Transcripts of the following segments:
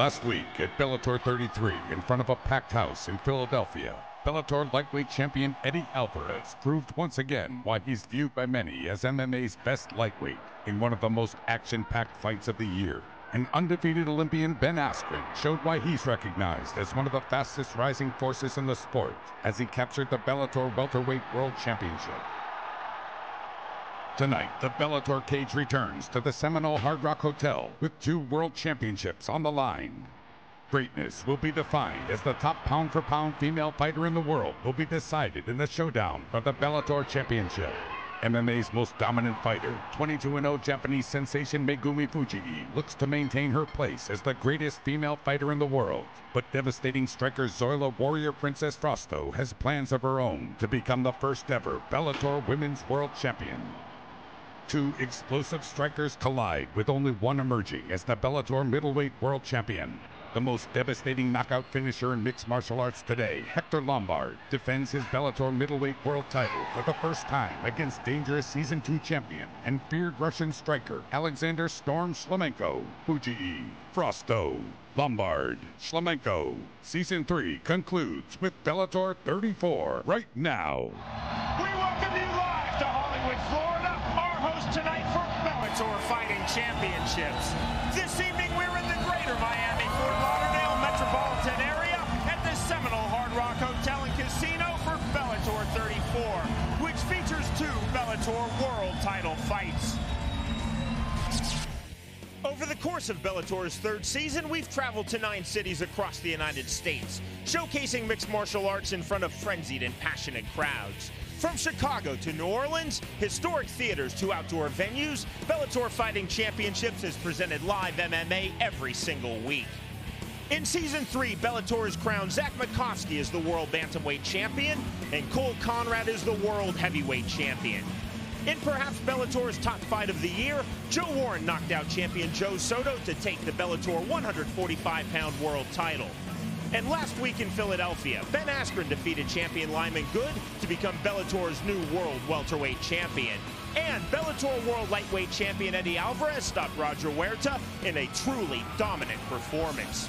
Last week at Bellator 33, in front of a packed house in Philadelphia, Bellator lightweight champion Eddie Alvarez proved once again why he's viewed by many as MMA's best lightweight in one of the most action-packed fights of the year. And undefeated Olympian Ben Askren showed why he's recognized as one of the fastest rising forces in the sport as he captured the Bellator welterweight world championship. Tonight, the Bellator cage returns to the Seminole Hard Rock Hotel with 2 world championships on the line. Greatness will be defined as the top pound-for-pound female fighter in the world will be decided in the showdown for the Bellator Championship. MMA's most dominant fighter, 22-0 Japanese sensation Megumi Fujii, looks to maintain her place as the greatest female fighter in the world. But devastating striker Zoila Warrior Princess Frosto has plans of her own to become the first ever Bellator Women's World Champion. 2 explosive strikers collide with only one emerging as the Bellator middleweight world champion. The most devastating knockout finisher in mixed martial arts today, Hector Lombard, defends his Bellator middleweight world title for the first time against dangerous Season 2 champion and feared Russian striker Alexander "Storm" Shlemenko. Fujii, Frosto, Lombard, Shlemenko. Season 3 concludes with Bellator 34 right now. We welcome you live to Hollywood, Florida, our host tonight for Bellator Fighting Championships. This evening we're in the greater Miami, Fort Lauderdale metropolitan area at the Seminole Hard Rock Hotel and Casino for Bellator 34, which features 2 Bellator world title fights. Over the course of Bellator's 3rd season, we've traveled to 9 cities across the United States, showcasing mixed martial arts in front of frenzied and passionate crowds. From Chicago to New Orleans, historic theaters to outdoor venues, Bellator Fighting Championships is presented live MMA every single week. In Season 3, Bellator has crowned Zach Makovsky as the World Bantamweight Champion, and Cole Conrad is the World Heavyweight Champion. In perhaps Bellator's top fight of the year, Joe Warren knocked out champion Joe Soto to take the Bellator 145-pound world title. And last week in Philadelphia, Ben Askren defeated champion Lyman Good to become Bellator's new world welterweight champion. And Bellator world lightweight champion Eddie Alvarez stopped Roger Huerta in a truly dominant performance.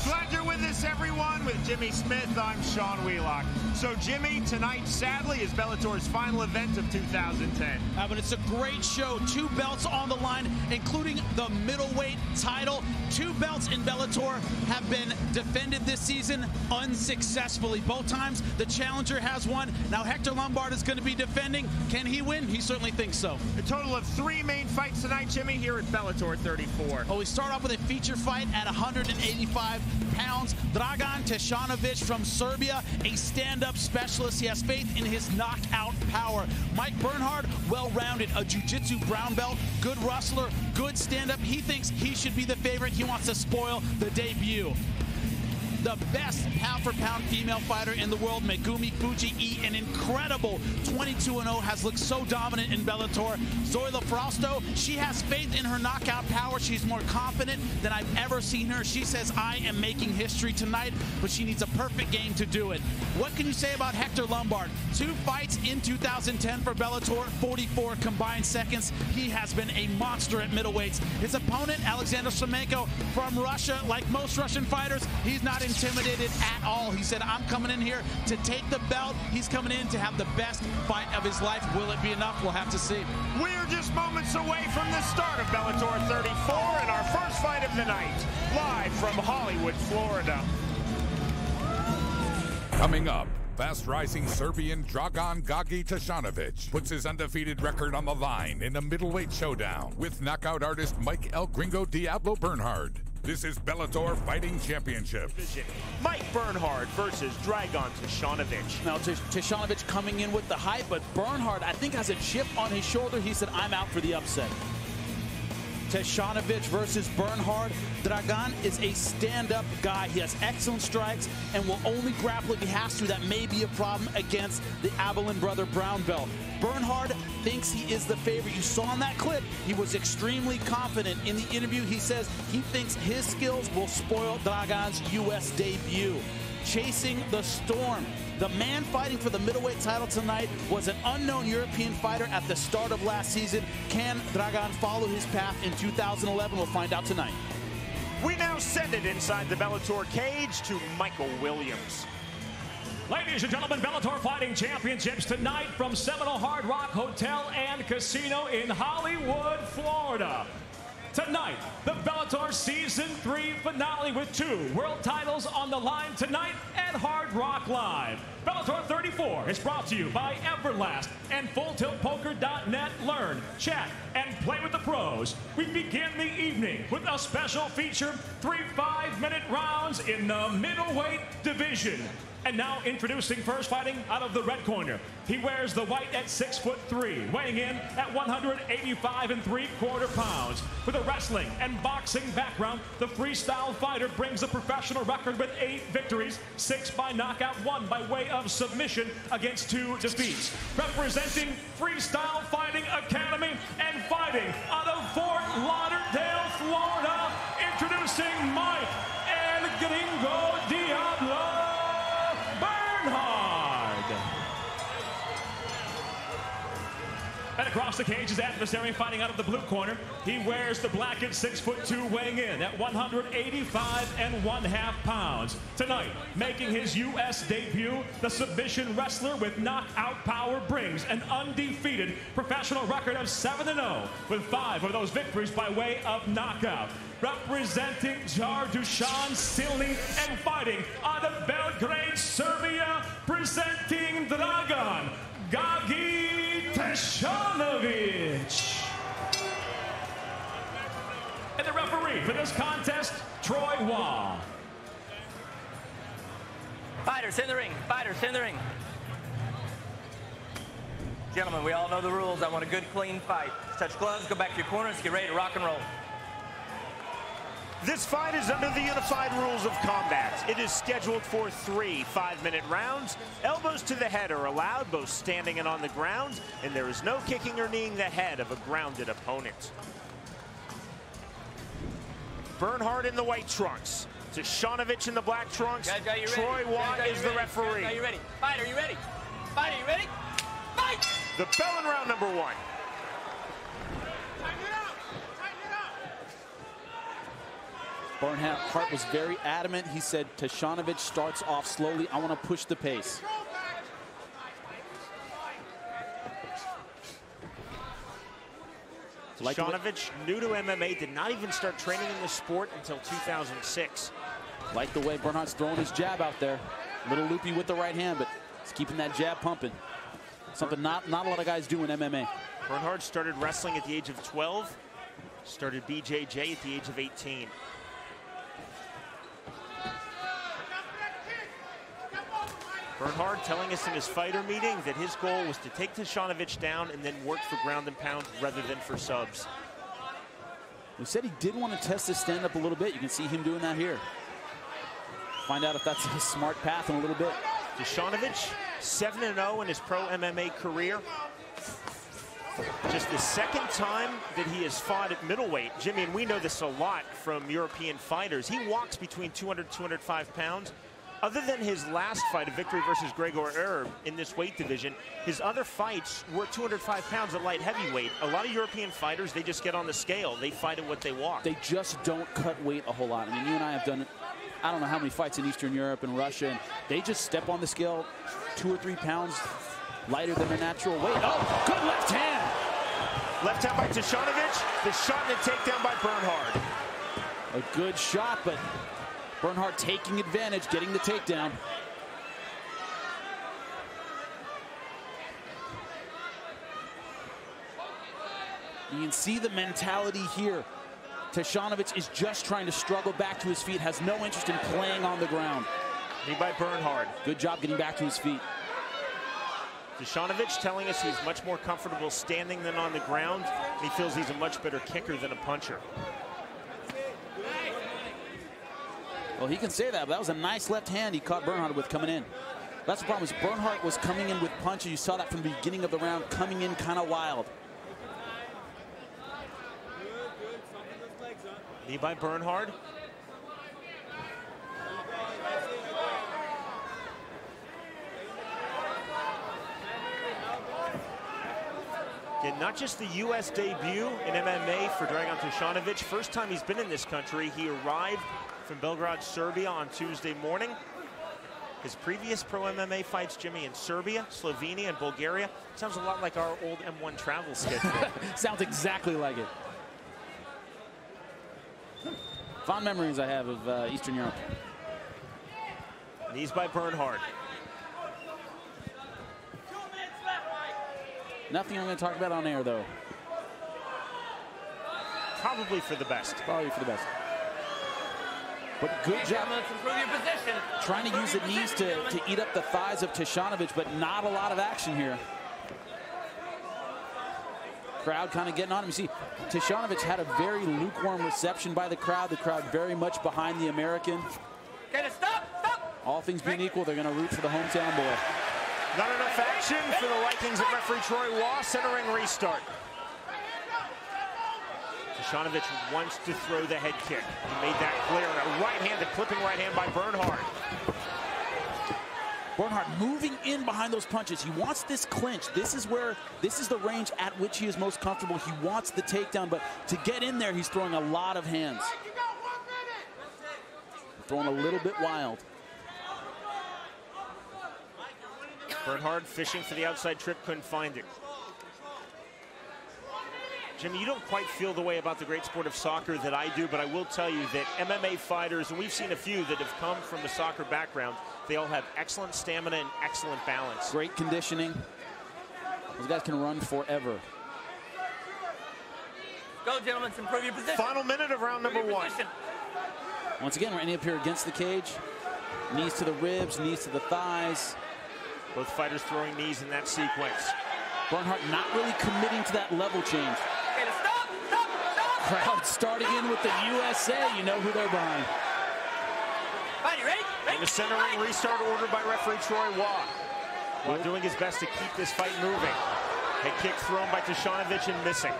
Glad you're with us, everyone. With Jimmy Smith, I'm Sean Wheelock. So, Jimmy, tonight, sadly, is Bellator's final event of 2010. But it's a great show. 2 belts on the line, including the middleweight title. 2 belts in Bellator have been defended this season unsuccessfully. Both times, the challenger has won. Now, Hector Lombard is going to be defending. Can he win? He certainly thinks so. A total of 3 main fights tonight, Jimmy, here at Bellator 34. Well, we start off with a feature fight at 185 pounds. Dragan Teshanovic from Serbia, a stand-up specialist. He has faith in his knockout power. Mike Bernhard, well-rounded, a jiu-jitsu brown belt, good wrestler, good stand-up. He thinks he should be the favorite. He wants to spoil the debut. The best pound-for-pound female fighter in the world, Megumi Fujii, an incredible 22-0, has looked so dominant in Bellator. Zoila Frosto, she has faith in her knockout power. She's more confident than I've ever seen her. She says, I am making history tonight, but she needs a perfect game to do it. What can you say about Hector Lombard? 2 fights in 2010 for Bellator, 44 combined seconds. He has been a monster at middleweights. His opponent, Alexander Shlemenko from Russia, like most Russian fighters, he's not intimidated at all. He said, I'm coming in here to take the belt. He's coming in to have the best fight of his life. Will it be enough? We'll have to see. We're just moments away from the start of Bellator 34 and our first fight of the night, live from Hollywood, Florida. Coming up, fast-rising Serbian Dragan Gagi Teshanovic puts his undefeated record on the line in a middleweight showdown with knockout artist Mike El Gringo Diablo Bernhard. This is Bellator Fighting Championship. Mike Bernhard versus Dragan Teshanovic. Now, Teshanovic coming in with the hype, but Bernhard, I think, has a chip on his shoulder. He said, I'm out for the upset. Teshanovic versus Bernhard. Dragan is a stand-up guy. He has excellent strikes and will only grapple if he has to. That may be a problem against the Avalon brother brown belt. Bernhard thinks he is the favorite. You saw in that clip, he was extremely confident. In the interview, he says he thinks his skills will spoil Dragan's U.S. debut. Chasing the storm. The man fighting for the middleweight title tonight was an unknown European fighter at the start of last season. Can Dragan follow his path in 2011? We'll find out tonight. We now send it inside the Bellator cage to Michael Williams. Ladies and gentlemen, Bellator Fighting Championships tonight from Seminole Hard Rock Hotel and Casino in Hollywood, Florida. Tonight, the Bellator Season 3 finale with 2 world titles on the line tonight at Hard Rock Live. Bellator 34 is brought to you by Everlast and FullTiltPoker.net. Learn, chat, and play with the pros. We begin the evening with a special feature, 3 5-minute rounds in the middleweight division. And now introducing first, fighting out of the red corner. He wears the white at 6'3", weighing in at 185 3/4 pounds. With a wrestling and boxing background, the freestyle fighter brings a professional record with 8 victories, 6 by knockout, 1 by way of submission against 2 defeats. Representing Freestyle Fighting Academy and fighting out of Fort Lauderdale, Florida, introducing Mike El Gringo Diablo Bernhard. And across the cage, his adversary fighting out of the blue corner. He wears the black at 6'2", weighing in at 185 1/2 pounds. Tonight, making his U.S. debut, the submission wrestler with knockout power brings an undefeated professional record of 7-0, with 5 of those victories by way of knockout. Representing Jardushan Silny and fighting out of Belgrade, Serbia, presenting Dragan Gagi Teshanovic. And the referee for this contest, Troy Wall. Fighters in the ring. Fighters in the ring. Gentlemen, we all know the rules. I want a good, clean fight. Touch gloves, go back to your corners, get ready to rock and roll. This fight is under the unified rules of combat. It is scheduled for 3 5-minute rounds. Elbows to the head are allowed, both standing and on the ground, and there is no kicking or kneeing the head of a grounded opponent. Bernhard in the white trunks. Teshanovic in the black trunks. Guys, Troy Watt is the referee. Are you ready? Fight, are you ready? Fight, are you ready? Fight! The bell in round number 1. Bernhard was very adamant. He said Teshanovic starts off slowly. I want to push the pace. Teshanovic, new to MMA, did not even start training in the sport until 2006. Like the way Bernhard's throwing his jab out there. A little loopy with the right hand, but he's keeping that jab pumping. Something not a lot of guys do in MMA. Bernhard started wrestling at the age of 12. Started BJJ at the age of 18. Bernhard telling us in his fighter meeting that his goal was to take Teshanovic down and then work for ground and pound rather than for subs. He said he did want to test his stand-up a little bit. You can see him doing that here. Find out if that's a smart path in a little bit. Teshanovic, 7-0 in his pro MMA career. Just the second time that he has fought at middleweight. Jimmy, and we know this a lot from European fighters. He walks between 200 205 pounds. Other than his last fight, a victory versus Gregor Erb in this weight division, his other fights were 205 pounds at light heavyweight. A lot of European fighters, they just get on the scale. They fight at what they walk. They just don't cut weight a whole lot. I mean, you and I have done, I don't know how many fights in Eastern Europe and Russia, and they just step on the scale 2 or 3 pounds lighter than their natural weight. Oh, good left hand. Left hand by Teshanovic. The shot and a takedown by Bernhard. A good shot, but Bernhard taking advantage, getting the takedown. You can see the mentality here. Teshanovic is just trying to struggle back to his feet, has no interest in playing on the ground. Knee by Bernhard. Good job getting back to his feet. Teshanovic telling us he's much more comfortable standing than on the ground. He feels he's a much better kicker than a puncher. Well, he can say that, but that was a nice left hand he caught Bernhard with coming in. That's the problem, is Bernhard was coming in with punches. You saw that from the beginning of the round, coming in kind of wild. Knee by Bernhard. Getting not just the U.S. debut in MMA for Dragan Tishanovic. First time he's been in this country. He arrived from Belgrade, Serbia on Tuesday morning. His previous pro MMA fights, Jimmy, in Serbia, Slovenia, and Bulgaria. Sounds a lot like our old M1 travel schedule. Sounds exactly like it. Fond memories I have of Eastern Europe. Knees by Bernhard. Nothing I'm going to talk about on air, though. Probably for the best. Probably for the best. But good job trying to use the knees to eat up the thighs of Tishanovic, but not a lot of action here. Crowd kind of getting on him. You see, Tishanovic had a very lukewarm reception by the crowd. The crowd very much behind the American. Stop! All things being equal, they're going to root for the hometown boy. Not enough action for the Vikings of referee Troy Waugh. Centering restart. Tishanovic wants to throw the head kick. He made that clear. A right hand, a clipping right hand by Bernhard. Bernhard moving in behind those punches. He wants this clinch. This is the range at which he is most comfortable. He wants the takedown, but to get in there, he's throwing a lot of hands. Throwing a little bit wild. Bernhard fishing for the outside trip, couldn't find it. Jimmy, you don't quite feel the way about the great sport of soccer that I do, but I will tell you that MMA fighters, and we've seen a few that have come from the soccer background, they all have excellent stamina and excellent balance. Great conditioning. Those guys can run forever. Go, gentlemen, improve your position. Final minute of round number one. Once again, we're ending up here against the cage. Knees to the ribs, knees to the thighs. Both fighters throwing knees in that sequence. Bernhard not really committing to that level change. Stop! Crowd starting in with the USA. You know who they're behind. All right, you ready? And the centering restart ordered by referee Troy Waugh. While doing his best to keep this fight moving. Head kick thrown by Tishanovic and missing.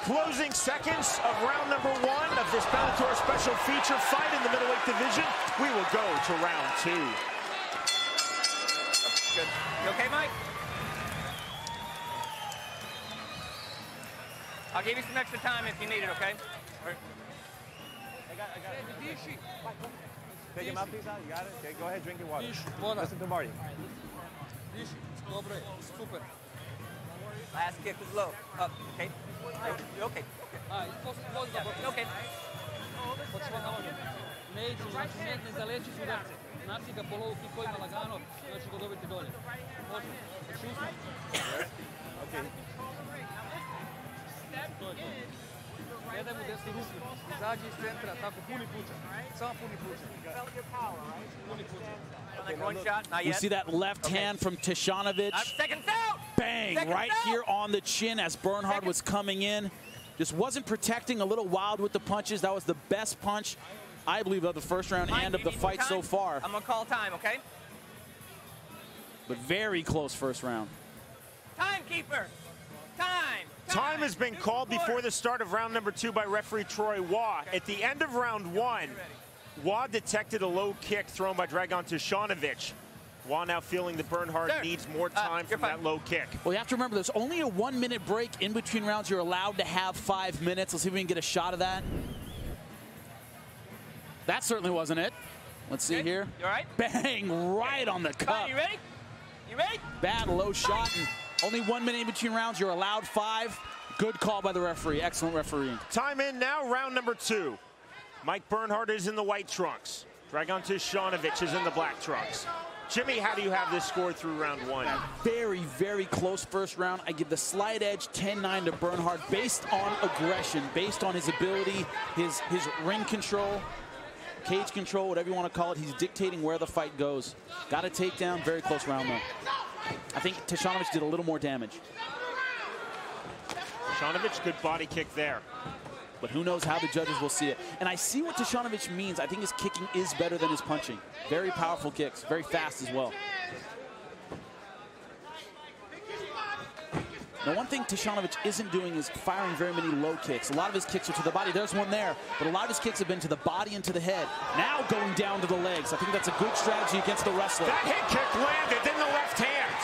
Closing seconds of round number one of this Bellator special feature fight in the middleweight division. We will go to round two. Good. You okay, Mike? I'll give you some extra time if you need it, okay? I got it. Take him out, please. You got it? Okay, go ahead, drink your water. Listen to Marty. Super. Last kick was low. Up, okay? You okay? Okay. Neće, znači ne zaleći sudarce. Znači ga po lovu kikovima lagano, znači ga dobiti dolje. Može. Šusno. Okay. To je to. Gledaj mu desnu ruku. Izađi iz centra, tako puni puča. Samo puni puča. Puni puča. We see that left hand from Tishanovic. Seconds out! Bang! Right here on the chin as Bernhard was coming in. Just wasn't protecting, a little wild with the punches. That was the best punch, I believe, of the first round and of the fight so far. I'm going to call time, okay? But very close first round. Timekeeper! Time! Time has been called before the start of round number two by referee Troy Waugh. At the end of round one, Waugh detected a low kick thrown by Dragan Tishanovic. Waugh now feeling that Bernhard needs more time from that low kick. Well, you have to remember, there's only a 1 minute break in between rounds. You're allowed to have 5 minutes. Let's see if we can get a shot of that. That certainly wasn't it. Let's see here. You all right? Bang, right on the cup. You ready? You ready? Bad low shot. And only 1 minute in between rounds. You're allowed 5. Good call by the referee. Excellent refereeing. Time in now, round number two. Mike Bernhard is in the white trunks. Dragan Tishanovic is in the black trunks. Jimmy, how do you have this score through round one? Very, very close first round. I give the slight edge 10-9 to Bernhard based on aggression, based on his ability, his ring control, cage control, whatever you want to call it. He's dictating where the fight goes. Got a takedown, very close round though. I think Tishanovic did a little more damage. Tishanovic, good body kick there. But who knows how the judges will see it. And I see what Tishanovic means. I think his kicking is better than his punching. Very powerful kicks, very fast as well. Now, one thing Tishanovic isn't doing is firing very many low kicks. A lot of his kicks are to the body. There's one there, but a lot of his kicks have been to the body and to the head. Now going down to the legs. I think that's a good strategy against the wrestler. That hit kick landed in the left hand.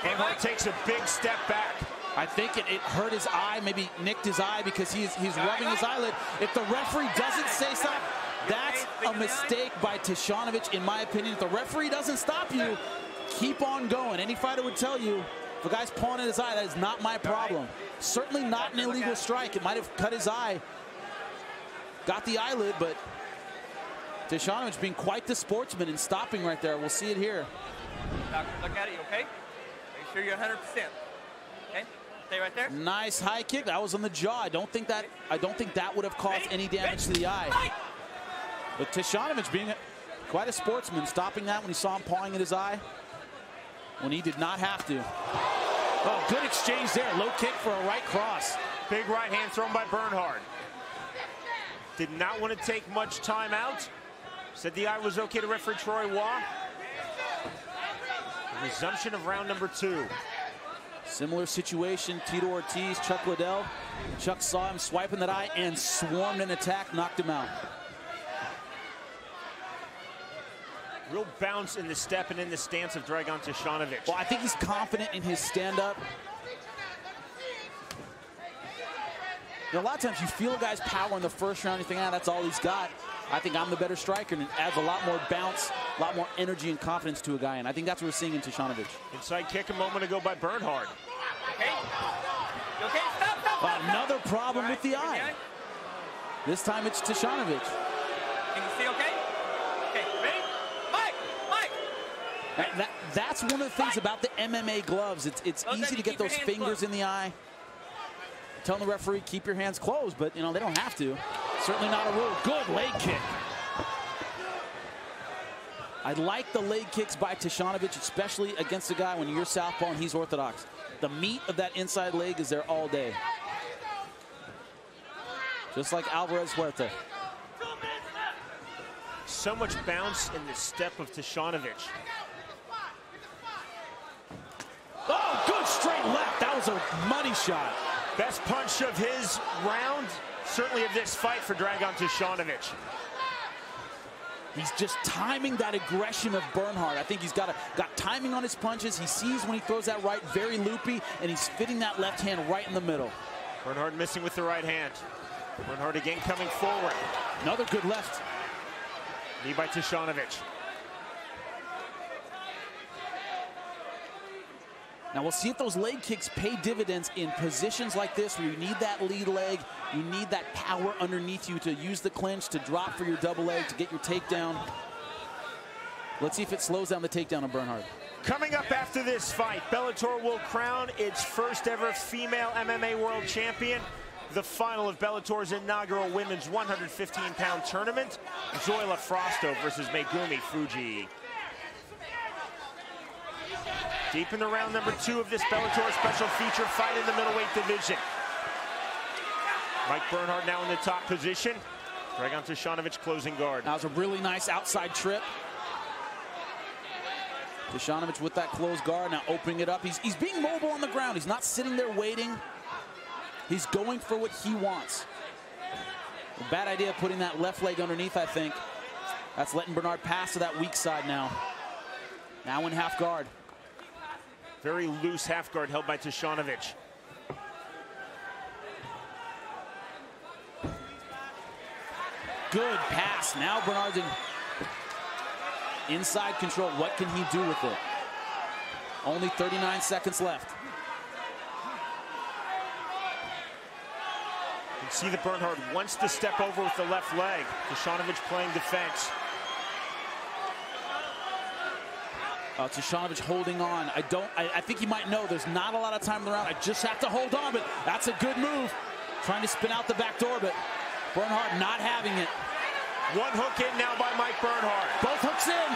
Bernhard takes a big step back. I think it hurt his eye, maybe nicked his eye because he's rubbing his eyelid. If the referee doesn't say stop, that's a mistake by Tishanovic, in my opinion. If the referee doesn't stop you, keep on going. Any fighter would tell you, if a guy's pawing at his eye, that is not my problem. Certainly not an illegal strike. It might have cut his eye, got the eyelid, but Tishanovic being quite the sportsman and stopping right there. We'll see it here. Doctor, look at it, okay? Make sure you're 100%. Okay? Stay right there. Nice high kick. That was on the jaw. I don't think that would have caused any damage to the eye. But Tishanovic being quite a sportsman, stopping that when he saw him pawing at his eye when he did not have to. Oh, good exchange there. Low kick for a right cross. Big right hand thrown by Bernhard. Did not want to take much time out. Said the eye was okay to referee Troy Waugh. The resumption of round number 2. Similar situation, Tito Ortiz, Chuck Liddell. Chuck saw him swiping that eye and swarmed an attack, knocked him out. Real bounce in the step and in the stance of Dragan Tishanovic. Well, I think he's confident in his stand-up. You know, a lot of times you feel a guy's power in the first round, you think, that's all he's got. I think I'm the better striker, and it adds a lot more bounce, a lot more energy and confidence to a guy, and I think that's what we're seeing in Tishanovic. Inside kick a moment ago by Bernhard. Okay? You okay? Stop. Another problem with the eye. This time it's Tishanovic. Can you see okay? Okay, ready? Mike! That's one of the things about the MMA gloves. It's easy to get those fingers in the eye. Telling the referee, keep your hands closed, but, you know, they don't have to. Certainly not a rule. Good leg kick. I like the leg kicks by Tishanovic, especially against a guy when you're southpaw and he's orthodox. The meat of that inside leg is there all day. Just like Alvarez Huerta. So much bounce in the step of Tishanovic. Oh, good straight left. That was a money shot. Best punch of his round, certainly of this fight for Dragan Tishanovic. He's just timing that aggression of Bernhard. I think he's got timing on his punches. He sees when he throws that right, very loopy, and he's fitting that left hand right in the middle. Bernhard missing with the right hand. Bernhard again coming forward. Another good left. Knee by Tishanovic. Now we'll see if those leg kicks pay dividends in positions like this where you need that lead leg, you need that power underneath you to use the clinch, to drop for your double leg, to get your takedown. Let's see if it slows down the takedown of Bernhard. Coming up after this fight, Bellator will crown its first ever female MMA world champion. The final of Bellator's inaugural women's 115-pound tournament. Zoila Frosto versus Megumi Fujii. Deep in the round number 2 of this Bellator special feature fight in the middleweight division. Mike Bernhard now in the top position. Dragan Tishanovic closing guard. That was a really nice outside trip. Tishanovic with that closed guard, now opening it up. He's being mobile on the ground. He's not sitting there waiting. He's going for what he wants. A bad idea putting that left leg underneath, I think. That's letting Bernhard pass to that weak side now. Now in half guard. Very loose half guard held by Tishanovic. Good pass. Now Bernhard's inside control. What can he do with it? Only 39 seconds left. You can see that Bernhard wants to step over with the left leg. Tishanovic playing defense. Tishanovic holding on. I think he might know there's not a lot of time in the round. I just have to hold on, but that's a good move. Trying to spin out the back door, but Bernhard not having it. One hook in now by Mike Bernhard. Both hooks in.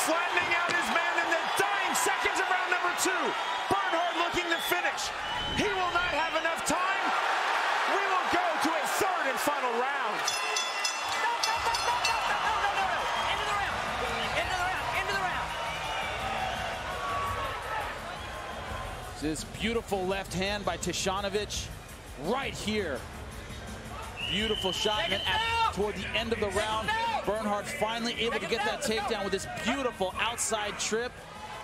Flattening out his man in the dying seconds of round number 2. Bernhard looking to finish. He will not have enough time. We will go to a third and final round. This beautiful left hand by Tishanovic right here. Beautiful shot. And toward the end of the round, Bernhard finally able to get that takedown with this beautiful outside trip.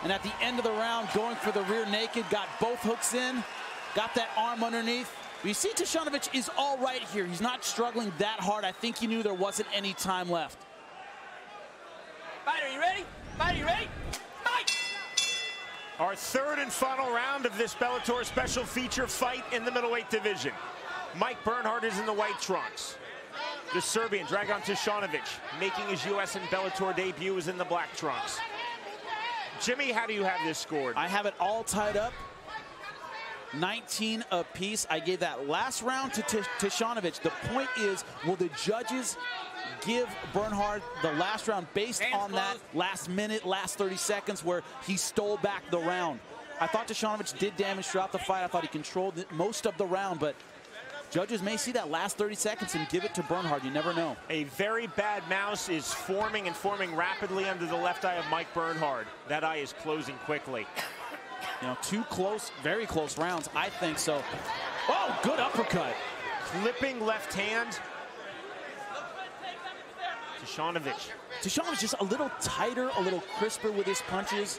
And at the end of the round, going for the rear naked, got both hooks in, got that arm underneath. But you see Tishanovic is all right here. He's not struggling that hard. I think he knew there wasn't any time left. Fighter, you ready? Fighter, you ready? Fight! Our third and final round of this Bellator special feature fight in the middleweight division. Mike Bernhard is in the white trunks. The Serbian, Dragan Tishanovic, making his US and Bellator debut, is in the black trunks. Jimmy, how do you have this scored? I have it all tied up. 19 apiece. I gave that last round to Tishanovic. The point is, will the judges give Bernhard the last round based on that last minute, last 30 seconds where he stole back the round? I thought Tishanovic did damage throughout the fight. I thought he controlled most of the round, but judges may see that last 30 seconds and give it to Bernhard. You never know. A very bad mouse is forming and forming rapidly under the left eye of Mike Bernhard. That eye is closing quickly. You know, two close, very close rounds, I think so. Oh, good uppercut. Clipping left hand. Tishanovic. Tishanovic just a little tighter, a little crisper with his punches.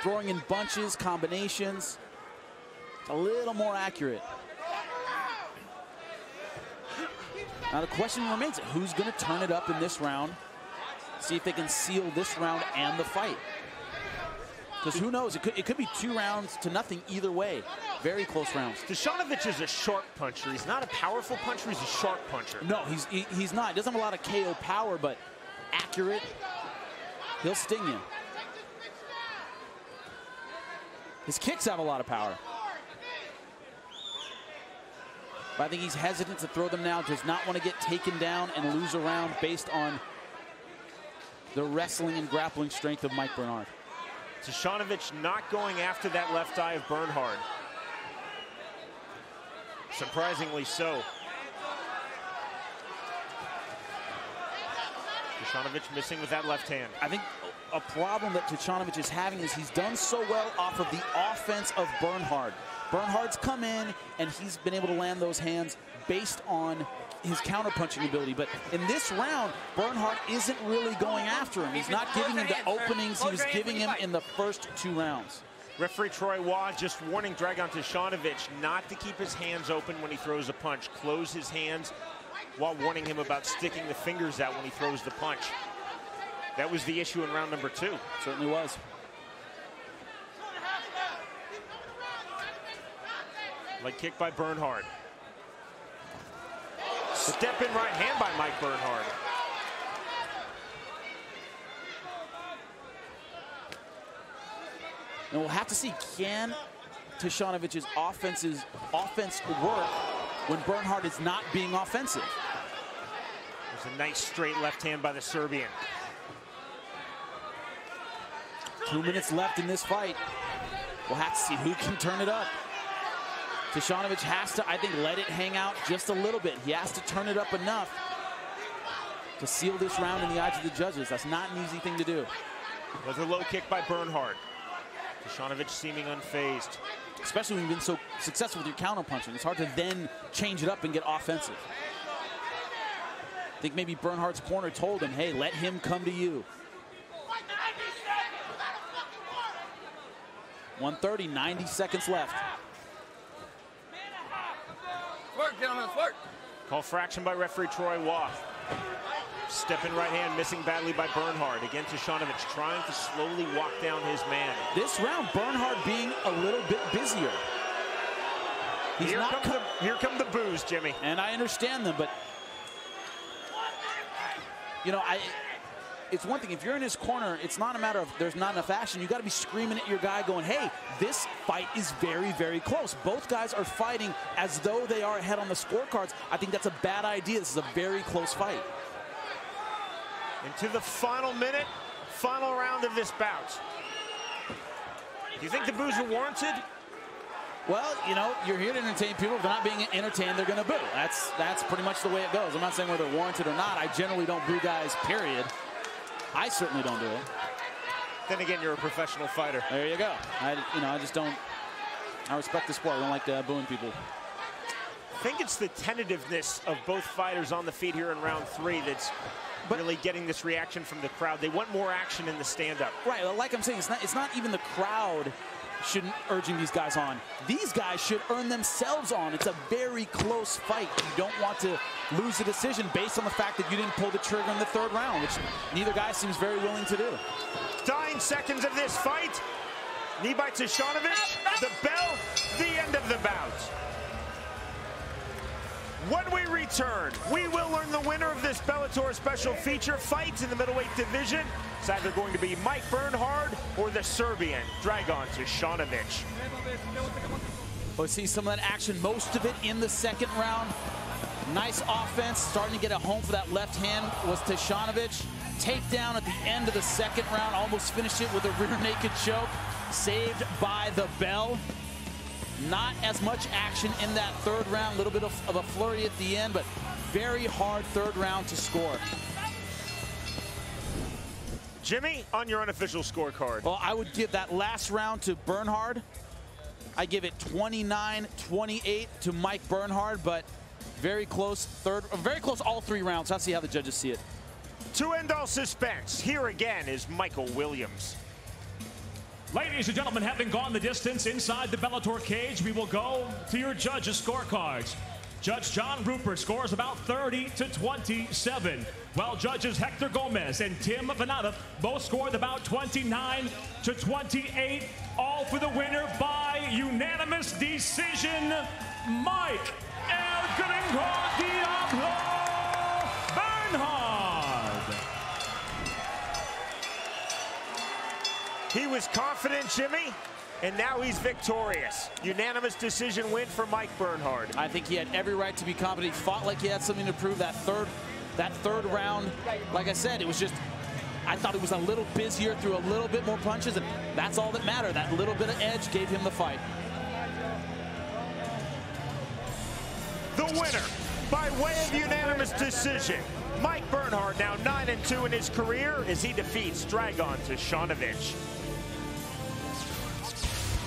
Throwing in bunches, combinations. A little more accurate. Now the question remains, who's going to turn it up in this round? See if they can seal this round and the fight. Because who knows, it could be 2 rounds to nothing either way. Very close rounds. Tishanovic is a sharp puncher. He's not a powerful puncher, he's a sharp puncher. No, he's not. He doesn't have a lot of KO power, but accurate. He'll sting you. His kicks have a lot of power. But I think he's hesitant to throw them now. Does not want to get taken down and lose a round based on the wrestling and grappling strength of Mike Bernhard. Tishanovic not going after that left eye of Bernhard. Surprisingly so. Tishanovic missing with that left hand. I think a problem that Tishanovic is having is he's done so well off of the offense of Bernhard. Bernhard's come in and he's been able to land those hands based on his counterpunching ability. But in this round, Bernhard isn't really going after him. He's not giving him the openings he was giving him in the first 2 rounds. Referee Troy Waugh just warning Dragan Tishanovic not to keep his hands open when he throws a punch. Close his hands, while warning him about sticking the fingers out when he throws the punch. That was the issue in round number 2. Certainly was. Leg kick by Bernhard. Step in right hand by Mike Bernhard. And we'll have to see, can Tishanovic's offense work when Bernhard is not being offensive? There's a nice straight left hand by the Serbian. 2 minutes left in this fight. We'll have to see who can turn it up. Tishanovic has to, I think, let it hang out just a little bit. He has to turn it up enough to seal this round in the eyes of the judges. That's not an easy thing to do. Another low kick by Bernhard. Tishanovic seeming unfazed. Especially when you've been so successful with your counterpunching. It's hard to then change it up and get offensive. I think maybe Bernhard's corner told him, hey, let him come to you. 1:30, 90 seconds left. Work, gentlemen, work. Call for action by referee Troy Waugh. Step in right hand, missing badly by Bernhard. Again, Tishanovic trying to slowly walk down his man. This round, Bernhard being a little bit busier. Here come the boos, Jimmy. And I understand them, but you know, it's one thing, if you're in his corner, it's not a matter of there's not enough action. You got to be screaming at your guy going, hey, this fight is very, very close. Both guys are fighting as though they are ahead on the scorecards. I think that's a bad idea. This is a very close fight. Into the final minute, final round of this bout. Do you think the boos are warranted? Well, you know, you're here to entertain people. If they're not being entertained, they're going to boo. That's pretty much the way it goes. I'm not saying whether they're warranted or not. I generally don't boo guys, period. I certainly don't do it. Then again, you're a professional fighter. There you go. I just don't I respect the sport. I don't like booing people. I think it's the tentativeness of both fighters on the feet here in round 3 that's really getting this reaction from the crowd. They want more action in the stand-up. Right, like I'm saying, it's not even the crowd shouldn't urging these guys on. These guys should earn themselves on. It's a very close fight. You don't want to lose the decision based on the fact that you didn't pull the trigger in the 3rd round, which neither guy seems very willing to do. Dying seconds of this fight. Knee by Tishanovich, the bell, the end of the bout. When we return, we will learn the winner of this Bellator special feature fight in the middleweight division. It's either going to be Mike Bernhard or the Serbian Dragan Tishanovich. We'll see some of that action, most of it in the 2nd round. Nice offense, starting to get a home for that left hand was Tishanovich. Takedown at the end of the 2nd round, almost finished it with a rear naked choke, saved by the bell. Not as much action in that 3rd round, a little bit of a flurry at the end, but very hard 3rd round to score. Jimmy, on your unofficial scorecard. Well, I would give that last round to Bernhard. I give it 29-28 to Mike Bernhard, but very close very close all 3 rounds. Let's see how the judges see it. To end all suspense, here again is Michael Williams. Ladies and gentlemen, having gone the distance inside the Bellator cage, we will go to your judges' scorecards. Judge John Rupert scores about 30-27, while judges Hector Gomez and Tim Vanata both scored about 29-28, all for the winner by unanimous decision, Mike El Gringo Diablo Bernhard. He was confident, Jimmy, and now he's victorious. Unanimous decision win for Mike Bernhard. I think he had every right to be confident. He fought like he had something to prove. That third round, like I said, it was just, I thought it was a little busier, threw a little bit more punches, and that's all that mattered. That little bit of edge gave him the fight. The winner, by way of unanimous decision, Mike Bernhard, now 9-2 in his career as he defeats Dragan Tishanovich.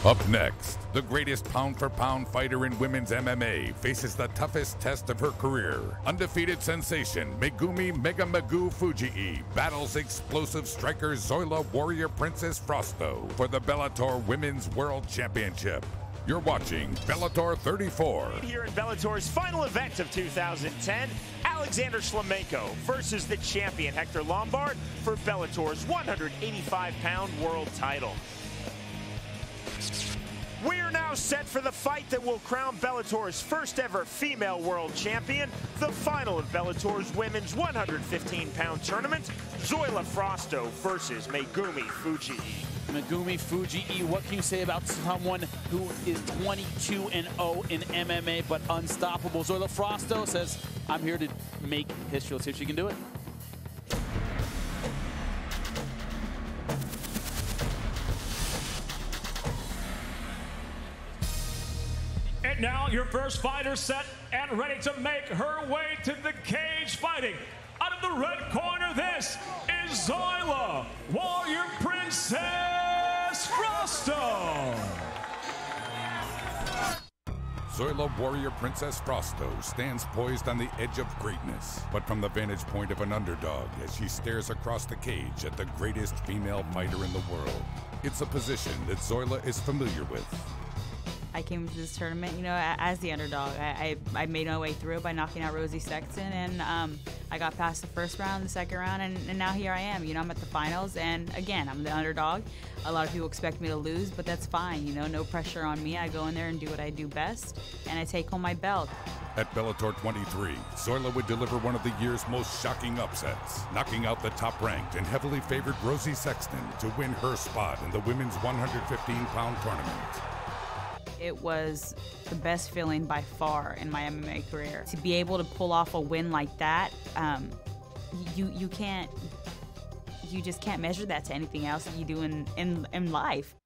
Up next, the greatest pound-for-pound fighter in women's MMA faces the toughest test of her career. Undefeated sensation Megumi Fujii battles explosive striker Zoila Warrior Princess Frosto for the Bellator Women's World Championship. You're watching Bellator 34. Here at Bellator's final event of 2010, Alexander Shlemenko versus the champion Hector Lombard for Bellator's 185-pound world title. We are now set for the fight that will crown Bellator's first ever female world champion, the final of Bellator's women's 115-pound tournament, Zoila Frosto versus Megumi Fujii. Megumi Fujii, what can you say about someone who is 22-0 in MMA but unstoppable? Zoila Frosto says, I'm here to make history. Let's see if she can do it. And now your first fighter set and ready to make her way to the cage fighting. Out of the red corner, this is Zoila Warrior Princess Frosto. Zoila Warrior Princess Frosto stands poised on the edge of greatness, but from the vantage point of an underdog as she stares across the cage at the greatest female fighter in the world. It's a position that Zoila is familiar with. I came to this tournament, you know, as the underdog. I made my way through by knocking out Rosie Sexton, and I got past the first round, the second round, and now here I am. You know, I'm at the finals, and again, I'm the underdog. A lot of people expect me to lose, but that's fine. You know, no pressure on me. I go in there and do what I do best, and I take home my belt. At Bellator 23, Zoila would deliver one of the year's most shocking upsets, knocking out the top-ranked and heavily favored Rosie Sexton to win her spot in the women's 115-pound tournament. It was the best feeling by far in my MMA career. To be able to pull off a win like that, you just can't measure that to anything else that you do in life.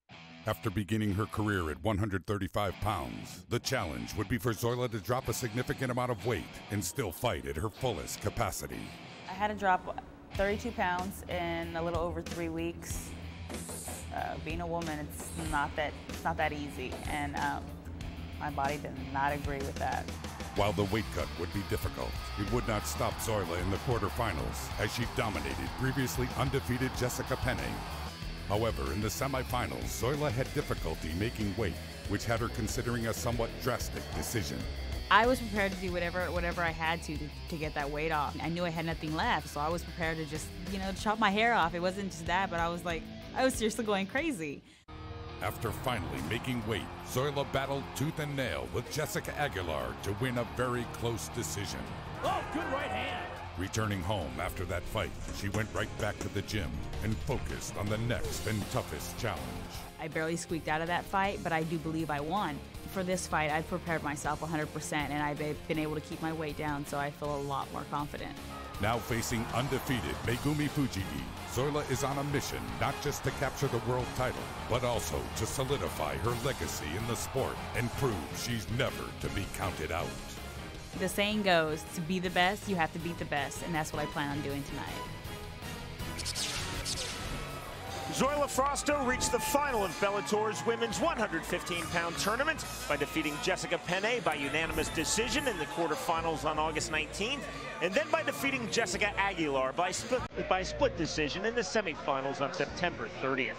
After beginning her career at 135 pounds, the challenge would be for Zoila to drop a significant amount of weight and still fight at her fullest capacity. I had to drop 32 pounds in a little over 3 weeks. Being a woman, it's not that easy, and my body did not agree with that. While the weight cut would be difficult, it would not stop Zoila in the quarterfinals as she dominated previously undefeated Jessica Penne. However, in the semifinals, Zoila had difficulty making weight, which had her considering a somewhat drastic decision. I was prepared to do whatever I had to get that weight off. I knew I had nothing left, so I was prepared to just, chop my hair off. It wasn't just that, but I was seriously going crazy. After finally making weight, Zoila battled tooth and nail with Jessica Aguilar to win a very close decision. Oh, good right hand. Returning home after that fight, she went right back to the gym and focused on the next and toughest challenge. I barely squeaked out of that fight, but I do believe I won. For this fight, I've prepared myself 100%, and I've been able to keep my weight down, so I feel a lot more confident. Now facing undefeated Megumi Fujii, Zoila is on a mission not just to capture the world title, but also to solidify her legacy in the sport and prove she's never to be counted out. The saying goes, to be the best, you have to beat the best, and that's what I plan on doing tonight. Zoila Frausto reached the final of Bellator's women's 115-pound tournament by defeating Jessica Penne by unanimous decision in the quarterfinals on August 19th, and then by defeating Jessica Aguilar by split decision in the semifinals on September 30th.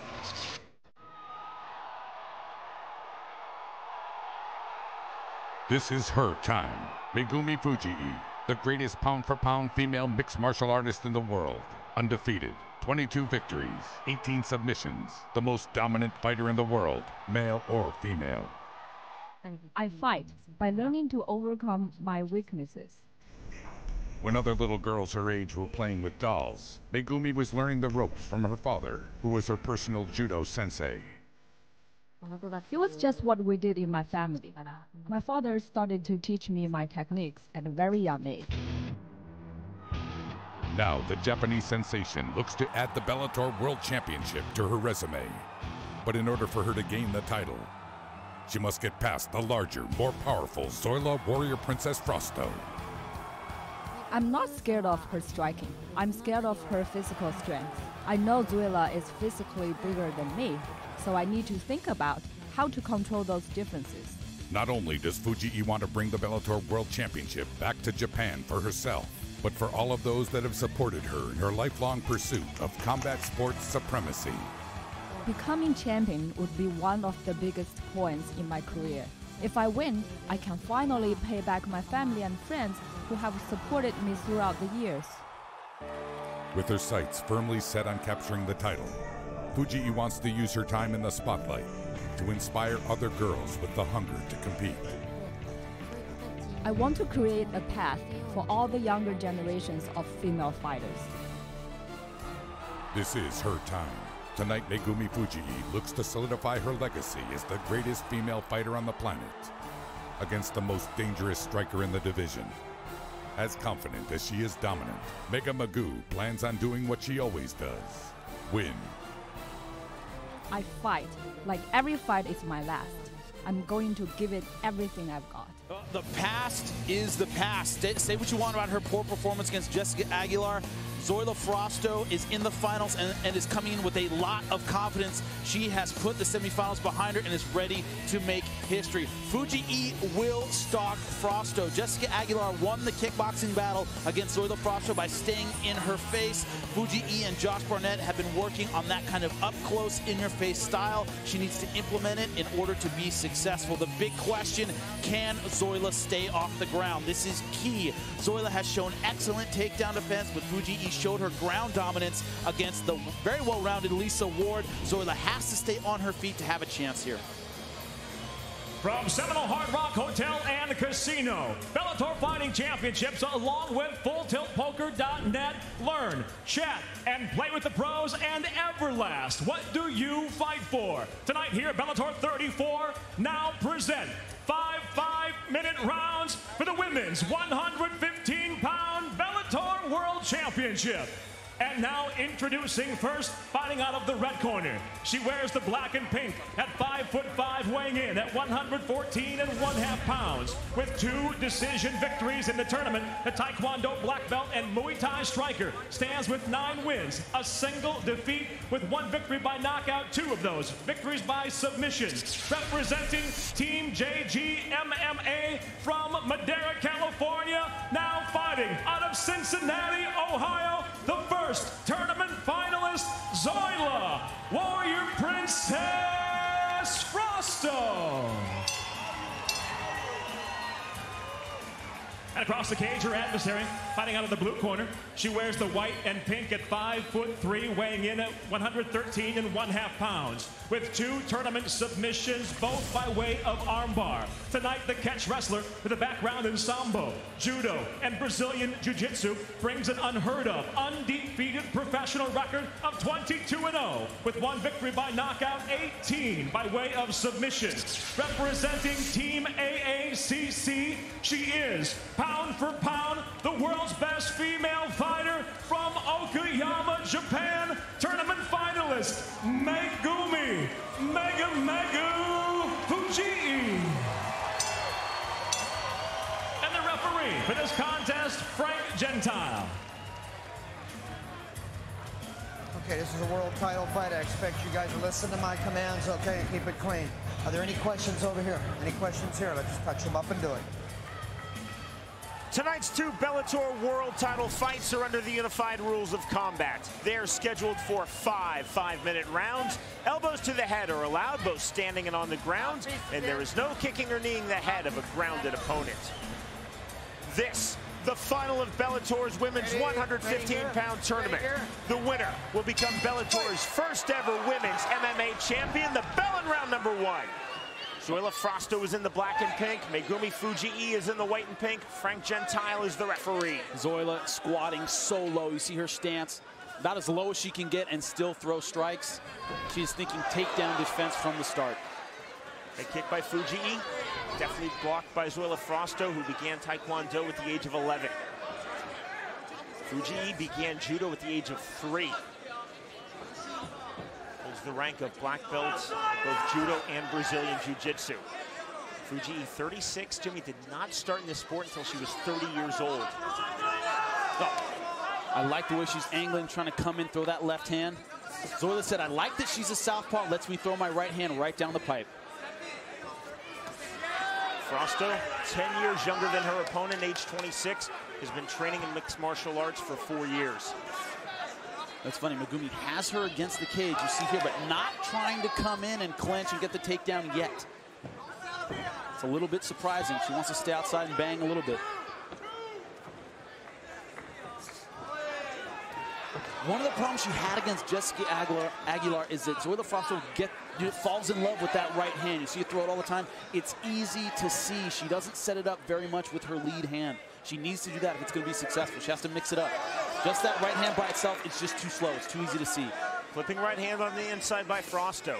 This is her time. Megumi Fujii, the greatest pound-for-pound female mixed martial artist in the world, undefeated. 22 victories, 18 submissions, the most dominant fighter in the world, male or female. I fight by learning to overcome my weaknesses. When other little girls her age were playing with dolls, Megumi was learning the ropes from her father, who was her personal judo sensei. It was just what we did in my family. My father started to teach me my techniques at a very young age. Now, the Japanese sensation looks to add the Bellator World Championship to her resume. But in order for her to gain the title, she must get past the larger, more powerful Zoila Warrior Princess Frausto. I'm not scared of her striking. I'm scared of her physical strength. I know Zoila is physically bigger than me, so I need to think about how to control those differences. Not only does Fujii want to bring the Bellator World Championship back to Japan for herself, but for all of those that have supported her in her lifelong pursuit of combat sports supremacy. Becoming champion would be one of the biggest points in my career. If I win, I can finally pay back my family and friends who have supported me throughout the years. With her sights firmly set on capturing the title, Fujii wants to use her time in the spotlight to inspire other girls with the hunger to compete. I want to create a path for all the younger generations of female fighters. This is her time. Tonight, Megumi Fujii looks to solidify her legacy as the greatest female fighter on the planet against the most dangerous striker in the division. As confident as she is dominant, Mega Magoo plans on doing what she always does: win. I fight like every fight is my last. I'm going to give it everything I've got. The past is the past. Say what you want about her poor performance against Jessica Aguilar. Zoila Frausto is in the finals and is coming in with a lot of confidence. She has put the semifinals behind her and is ready to make history. Fujii will stalk Frausto. Jessica Aguilar won the kickboxing battle against Zoila Frausto by staying in her face. Fujii and Josh Barnett have been working on that kind of up-close, in-your-face style. She needs to implement it in order to be successful. The big question, can Zoila stay off the ground? This is key. Zoila has shown excellent takedown defense, but Fujii showed her ground dominance against the very well-rounded Lisa Ward. Zoila has to stay on her feet to have a chance here. From Seminole Hard Rock Hotel and Casino, Bellator Fighting Championships along with FullTiltPoker.net. Learn, chat, and play with the pros and Everlast. What do you fight for? Tonight here at Bellator 34, now present 5 5-minute rounds for the women's 115-pound Bellator World Championship. And now introducing first, fighting out of the red corner. She wears the black and pink at 5'5", weighing in at 114.5 pounds. With 2 decision victories in the tournament, the Taekwondo black belt and Muay Thai striker stands with 9 wins, a single defeat, with 1 victory by knockout, 2 of those victories by submission. Representing Team JG MMA from Madera, California, now fighting out of Cincinnati, Ohio, the first tournament finalist, Zoila Warrior Princess Frosto. And across the cage, her adversary, fighting out of the blue corner. She wears the white and pink at 5'3", weighing in at 113.5 pounds. With 2 tournament submissions, both by way of armbar. Tonight, the catch wrestler with a background in Sambo, Judo, and Brazilian Jiu-Jitsu brings an unheard of, undefeated professional record of 22-0, with 1 victory by knockout, 18 by way of submission. Representing Team AACC, she is, pound for pound, the world's best female fighter from Okayama, Japan, tournament finalist, Megumi Fujii. And the referee for this contest, Frank Gentile. Okay, this is a world title fight. I expect you guys to listen to my commands, okay, and keep it clean. Are there any questions over here? Any questions here? Let's just touch them up and do it. Tonight's 2 Bellator world title fights are under the unified rules of combat. They're scheduled for 5 5-minute rounds. Elbows to the head are allowed, both standing and on the ground, and there is no kicking or kneeing the head of a grounded opponent. This, the final of Bellator's women's 115-pound tournament. The winner will become Bellator's first ever women's MMA champion, the bell in round number 1. Zoila Frosto is in the black and pink. Megumi Fujii is in the white and pink. Frank Gentile is the referee. Zoila squatting so low. You see her stance about as low as she can get and still throw strikes. She's thinking takedown defense from the start. A kick by Fujii. Definitely blocked by Zoila Frosto, who began Taekwondo at the age of 11. Fujii began Judo at the age of 3. The rank of black belts, both Judo and Brazilian Jiu-Jitsu. Fujii, 36, Jimmy, did not start in this sport until she was 30 years old. Oh, I like the way she's angling, trying to come in, throw that left hand. Zoila said, I like that she's a southpaw, lets me throw my right hand right down the pipe. Frosto, 10 years younger than her opponent, age 26, has been training in mixed martial arts for 4 years. That's funny, Megumi has her against the cage, you see here, but not trying to come in and clinch and get the takedown yet. It's a little bit surprising. She wants to stay outside and bang a little bit. One of the problems she had against Jessica Aguilar is that Zoila Frosto falls in love with that right hand. You see her throw it all the time. It's easy to see. She doesn't set it up very much with her lead hand. She needs to do that if it's going to be successful. She has to mix it up. Just that right hand by itself, it's just too slow. It's too easy to see. Flipping right hand on the inside by Frosto.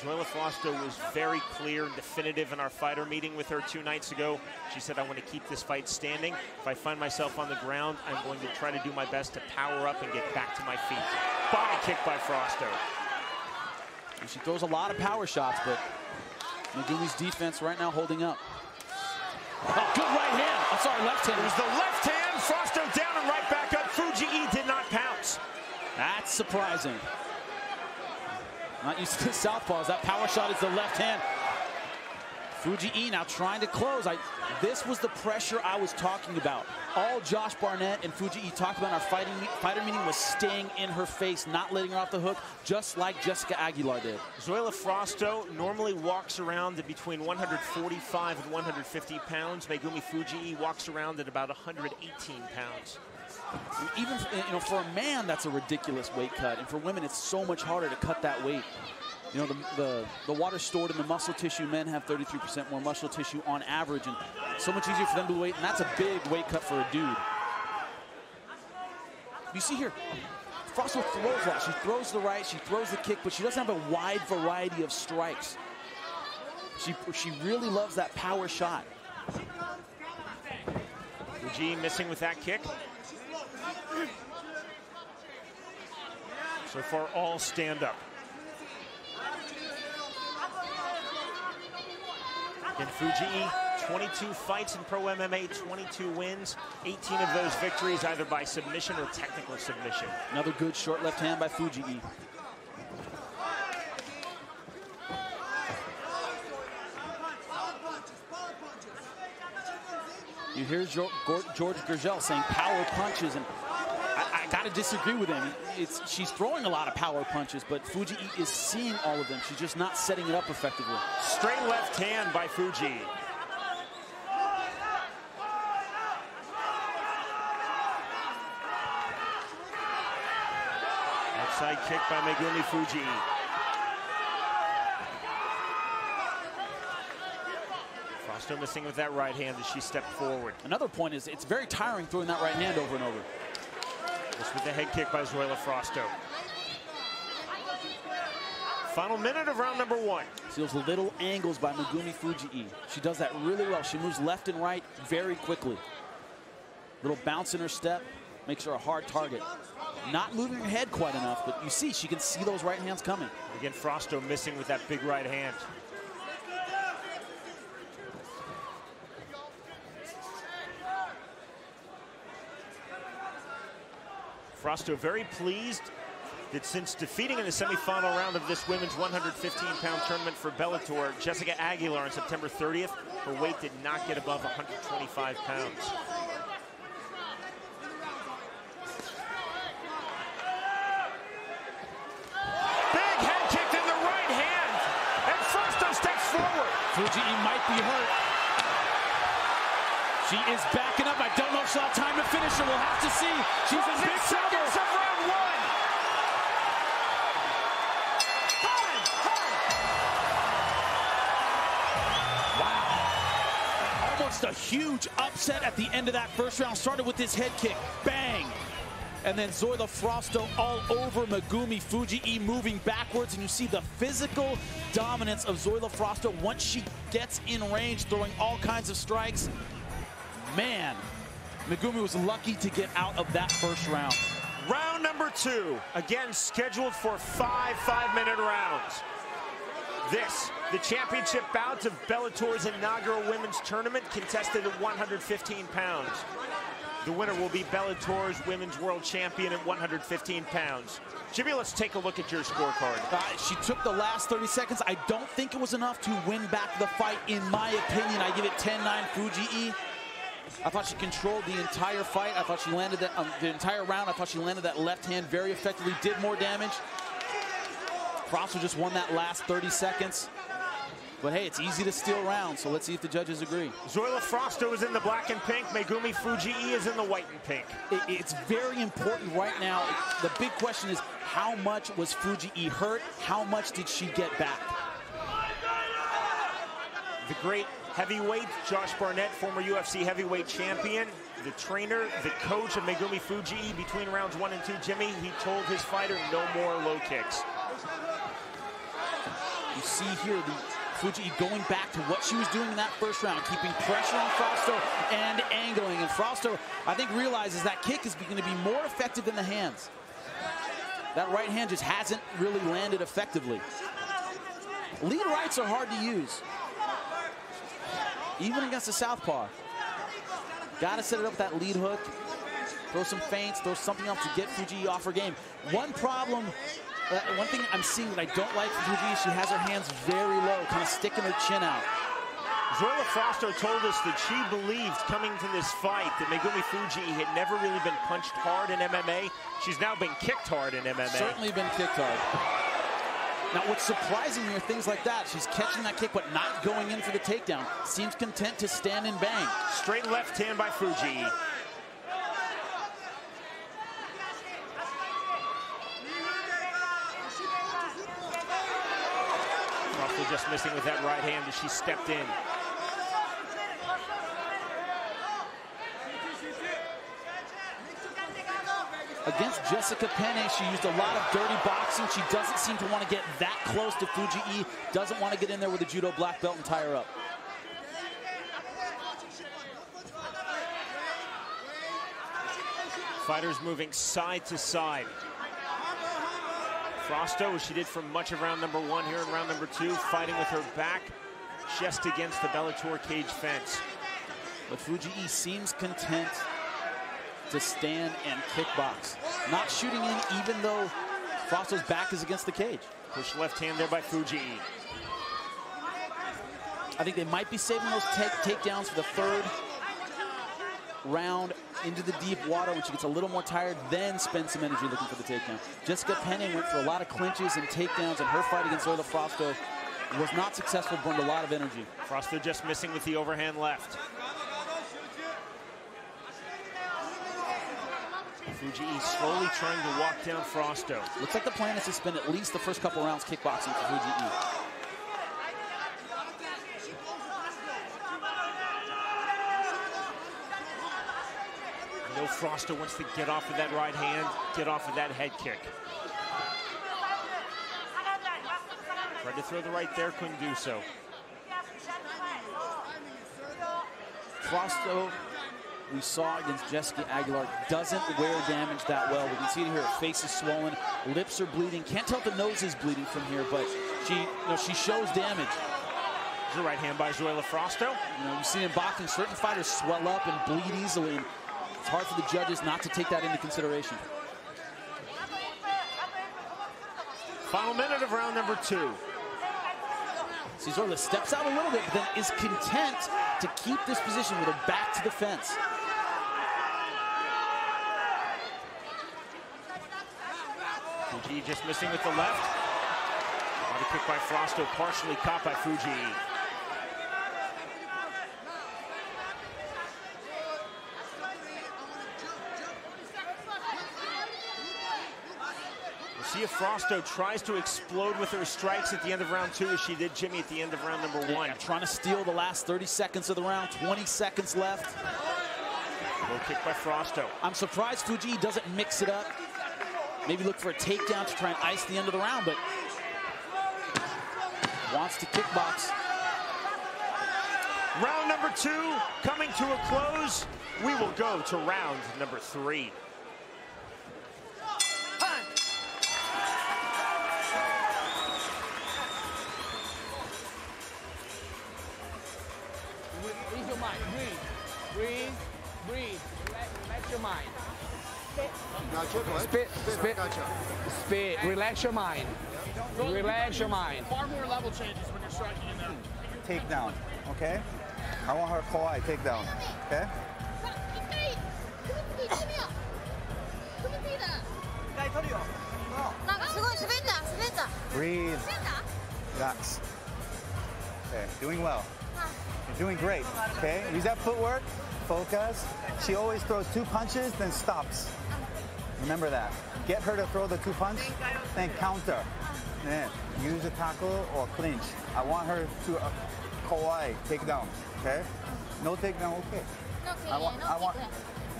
Zoila Frosto was very clear and definitive in our fighter meeting with her 2 nights ago. She said, I want to keep this fight standing. If I find myself on the ground, I'm going to try to do my best to power up and get back to my feet. Body kick by Frosto. And she throws a lot of power shots, but Megumi's defense right now holding up. Oh, good right hand. I'm sorry, left hand. It was the left hand. Frosto down and right back up. Fujii did not pounce. That's surprising. Not used to southpaws. That power shot is the left hand. Fujii now trying to close. This was the pressure I was talking about. All Josh Barnett and Fujii talked about in our fighter meeting was staying in her face, not letting her off the hook, just like Jessica Aguilar did. Zoila Frosto normally walks around at between 145 and 150 pounds. Megumi Fujii walks around at about 118 pounds. Even for a man, that's a ridiculous weight cut, and for women, it's so much harder to cut that weight. You know, the water stored in the muscle tissue, men have 33% more muscle tissue on average, and so much easier for them to weight, and that's a big weight cut for a dude. You see here, Frosto throws a lot. She throws the right, she throws the kick, but she doesn't have a wide variety of strikes. She really loves that power shot. Fujii missing with that kick. So far, all stand-up. And Fujii, 22 fights in pro MMA, 22 wins, 18 of those victories either by submission or technical submission. Another good short left hand by Fujii. You hear George Gurgel saying power punches, and I got to disagree with him. She's throwing a lot of power punches, but Fujii is seeing all of them. She's just not setting it up effectively. Straight left hand by Fujii. Outside kick by Megumi Fujii. Frosto missing with that right hand as she stepped forward. Another point is it's very tiring throwing that right hand over and over. This with the head kick by Zoila Frosto. Final minute of round number 1. See those little angles by Megumi Fujii. She does that really well. She moves left and right very quickly. Little bounce in her step makes her a hard target. Not moving her head quite enough, but you see, she can see those right hands coming. Again, Frosto missing with that big right hand. Frosto very pleased that since defeating in the semifinal round of this women's 115-pound tournament for Bellator, Jessica Aguilar on September 30th, her weight did not get above 125 pounds. Big head kick in the right hand, and Frosto steps forward. Fujii might be hurt. She is backing up. I don't know if she'll have time to finish her. We'll have to see. She's in big trouble. Of round 1. Wow. Almost a huge upset at the end of that first round. Started with this head kick. Bang. And then Zoila Frosto all over Megumi Fujii, moving backwards. And you see the physical dominance of Zoila Frosto once she gets in range, throwing all kinds of strikes. Man, Megumi was lucky to get out of that first round. Round number 2, again scheduled for 5 5-minute rounds. This, the championship bout of Bellator's inaugural women's tournament, contested at 115 pounds. The winner will be Bellator's women's world champion at 115 pounds. Jimmy, let's take a look at your scorecard. She took the last 30 seconds. I don't think it was enough to win back the fight, in my opinion. I give it 10-9 Fujii. I thought she controlled the entire fight. I thought she landed that the entire round. I thought she landed that left hand very effectively, did more damage. Frosto just won that last 30 seconds. But hey, it's easy to steal rounds, so let's see if the judges agree. Zoila Frosto is in the black and pink. Megumi Fujii is in the white and pink. It's very important right now. The big question is, how much was Fujii hurt? How much did she get back? The great heavyweight, Josh Barnett, former UFC heavyweight champion, the trainer, the coach of Megumi Fujii between rounds 1 and 2, Jimmy, he told his fighter no more low kicks. You see here the Fujii going back to what she was doing in that first round, keeping pressure on Frosto and angling. And Frosto, I think, realizes that kick is going to be more effective than the hands. That right hand just hasn't really landed effectively. Lead rights are hard to use, even against a southpaw. Got to set it up with that lead hook, throw some feints, throw something else to get Fujii off her game. One problem, one thing I'm seeing that I don't like from Fujii, she has her hands very low, kind of sticking her chin out. Zoila Frosto told us that she believed coming to this fight that Megumi Fujii had never really been punched hard in MMA. She's now been kicked hard in MMA. Certainly been kicked hard. Now, what's surprising me are things like that. She's catching that kick, but not going in for the takedown. Seems content to stand and bang. Straight left hand by Fujii. Frosto just missing with that right hand as she stepped in. Against Jessica Penne, she used a lot of dirty boxing. She doesn't seem to want to get that close to Fujii. Doesn't want to get in there with a judo black belt and tie her up. Fighters moving side to side. Frosto, as she did for much of round number 1 here in round number 2, fighting with her back just against the Bellator cage fence. But Fujii seems content to stand and kickbox. Not shooting in even though Frosto's back is against the cage. Push left hand there by Fujii. I think they might be saving those takedowns for the 3rd round into the deep water when she gets a little more tired, then spend some energy looking for the takedown. Jessica Penning went for a lot of clinches and takedowns, and her fight against Zoila Frosto was not successful, burned a lot of energy. Frosto just missing with the overhand left. Fujii slowly trying to walk down Frosto. Looks like the plan is to spend at least the first couple rounds kickboxing for Fujii. No, Frosto wants to get off of that right hand, get off of that head kick. Tried to throw the right there, couldn't do so. Frosto, we saw against Jessica Aguilar, doesn't wear damage that well. We can see it here, her face is swollen, lips are bleeding. Can't tell if the nose is bleeding from here, but she shows damage. The right hand by Zoila Frosto. You see in boxing, certain fighters swell up and bleed easily. And it's hard for the judges not to take that into consideration. Final minute of round number 2. Zoila steps out a little bit, but then is content to keep this position with her back to the fence. Fujii just missing with the left. Body kick by Frosto, partially caught by Fujii. We'll see if Frosto tries to explode with her strikes at the end of round 2 as she did Jimmy at the end of round number 1. Yeah, trying to steal the last 30 seconds of the round, 20 seconds left. Low kick by Frosto. I'm surprised Fujii doesn't mix it up. Maybe look for a takedown to try and ice the end of the round, but wants to kickbox. Round number 2 coming to a close. We will go to round number 3. Ease your mind. Breathe. Breathe. Relax your mind. Spit. Relax your mind. Relax your mind. Far more level changes when you're striking in there. Takedown, okay? I want her Kawhi takedown, okay? Breathe. Relax. Okay, doing well. You're doing great, okay? Use that footwork, focus. She always throws 2 punches, then stops. Remember that. Get her to throw the 2 punches, then counter. Then use a tackle or clinch. I want her to Kawhi takedown, okay? No takedown, okay. I want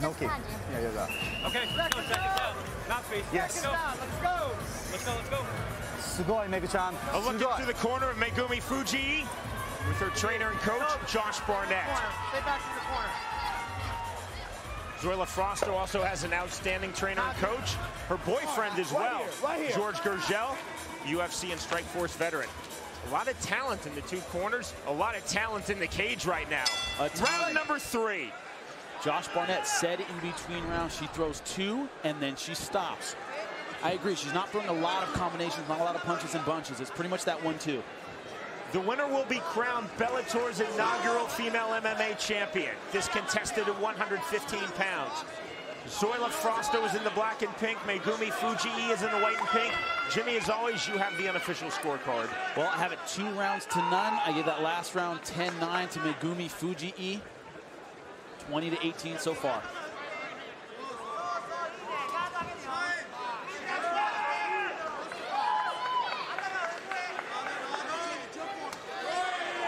no kick. Yeah. Okay, let's go, check it out. Not face. Yes. Let's go. Let's go. Sugoi, Megu-chan. A look into the corner of Megumi Fujii with her trainer and coach, Josh Barnett. Stay back in the corner. Zoila Frosto also has an outstanding trainer and coach. Her boyfriend as well, George Gurgel, UFC and Strikeforce veteran. A lot of talent in the 2 corners, a lot of talent in the cage right now. Round number 3. Josh Barnett said in between rounds she throws 2 and then she stops. I agree, she's not throwing a lot of combinations, not a lot of punches and bunches. It's pretty much that 1-2. The winner will be crowned Bellator's inaugural female MMA champion. This contested at 115 pounds. Zoila Frosto is in the black and pink. Megumi Fujii is in the white and pink. Jimmy, as always, you have the unofficial scorecard. Well, I have it 2-0. I gave that last round 10-9 to Megumi Fujii. 20-18 so far.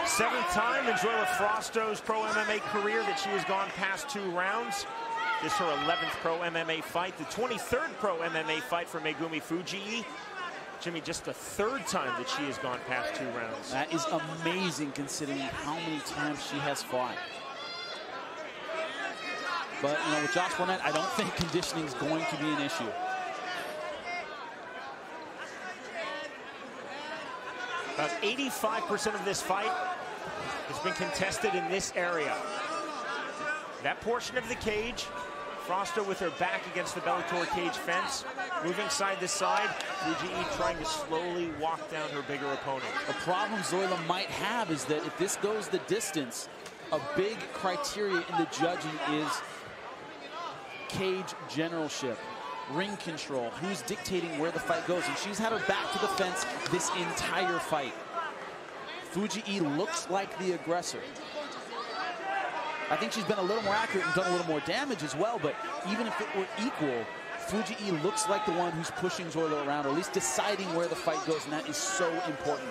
Seventh time in Zoila Frosto's pro MMA career that she has gone past 2 rounds. This is her 11th pro MMA fight, the 23rd pro MMA fight for Megumi Fujii. Jimmy, just the 3rd time that she has gone past 2 rounds. That is amazing considering how many times she has fought. But, with Josh Barnett, I don't think conditioning is going to be an issue. About 85% of this fight has been contested in this area. That portion of the cage, Frosto with her back against the Bellator cage fence, moving side to side. Fujii trying to slowly walk down her bigger opponent. A problem Zoila might have is that if this goes the distance, a big criteria in the judging is cage generalship, ring control, who's dictating where the fight goes. And she's had her back to the fence this entire fight. Fujii looks like the aggressor. I think she's been a little more accurate and done a little more damage as well, but even if it were equal, Fujii looks like the one who's pushing Zoila around, or at least deciding where the fight goes, and that is so important.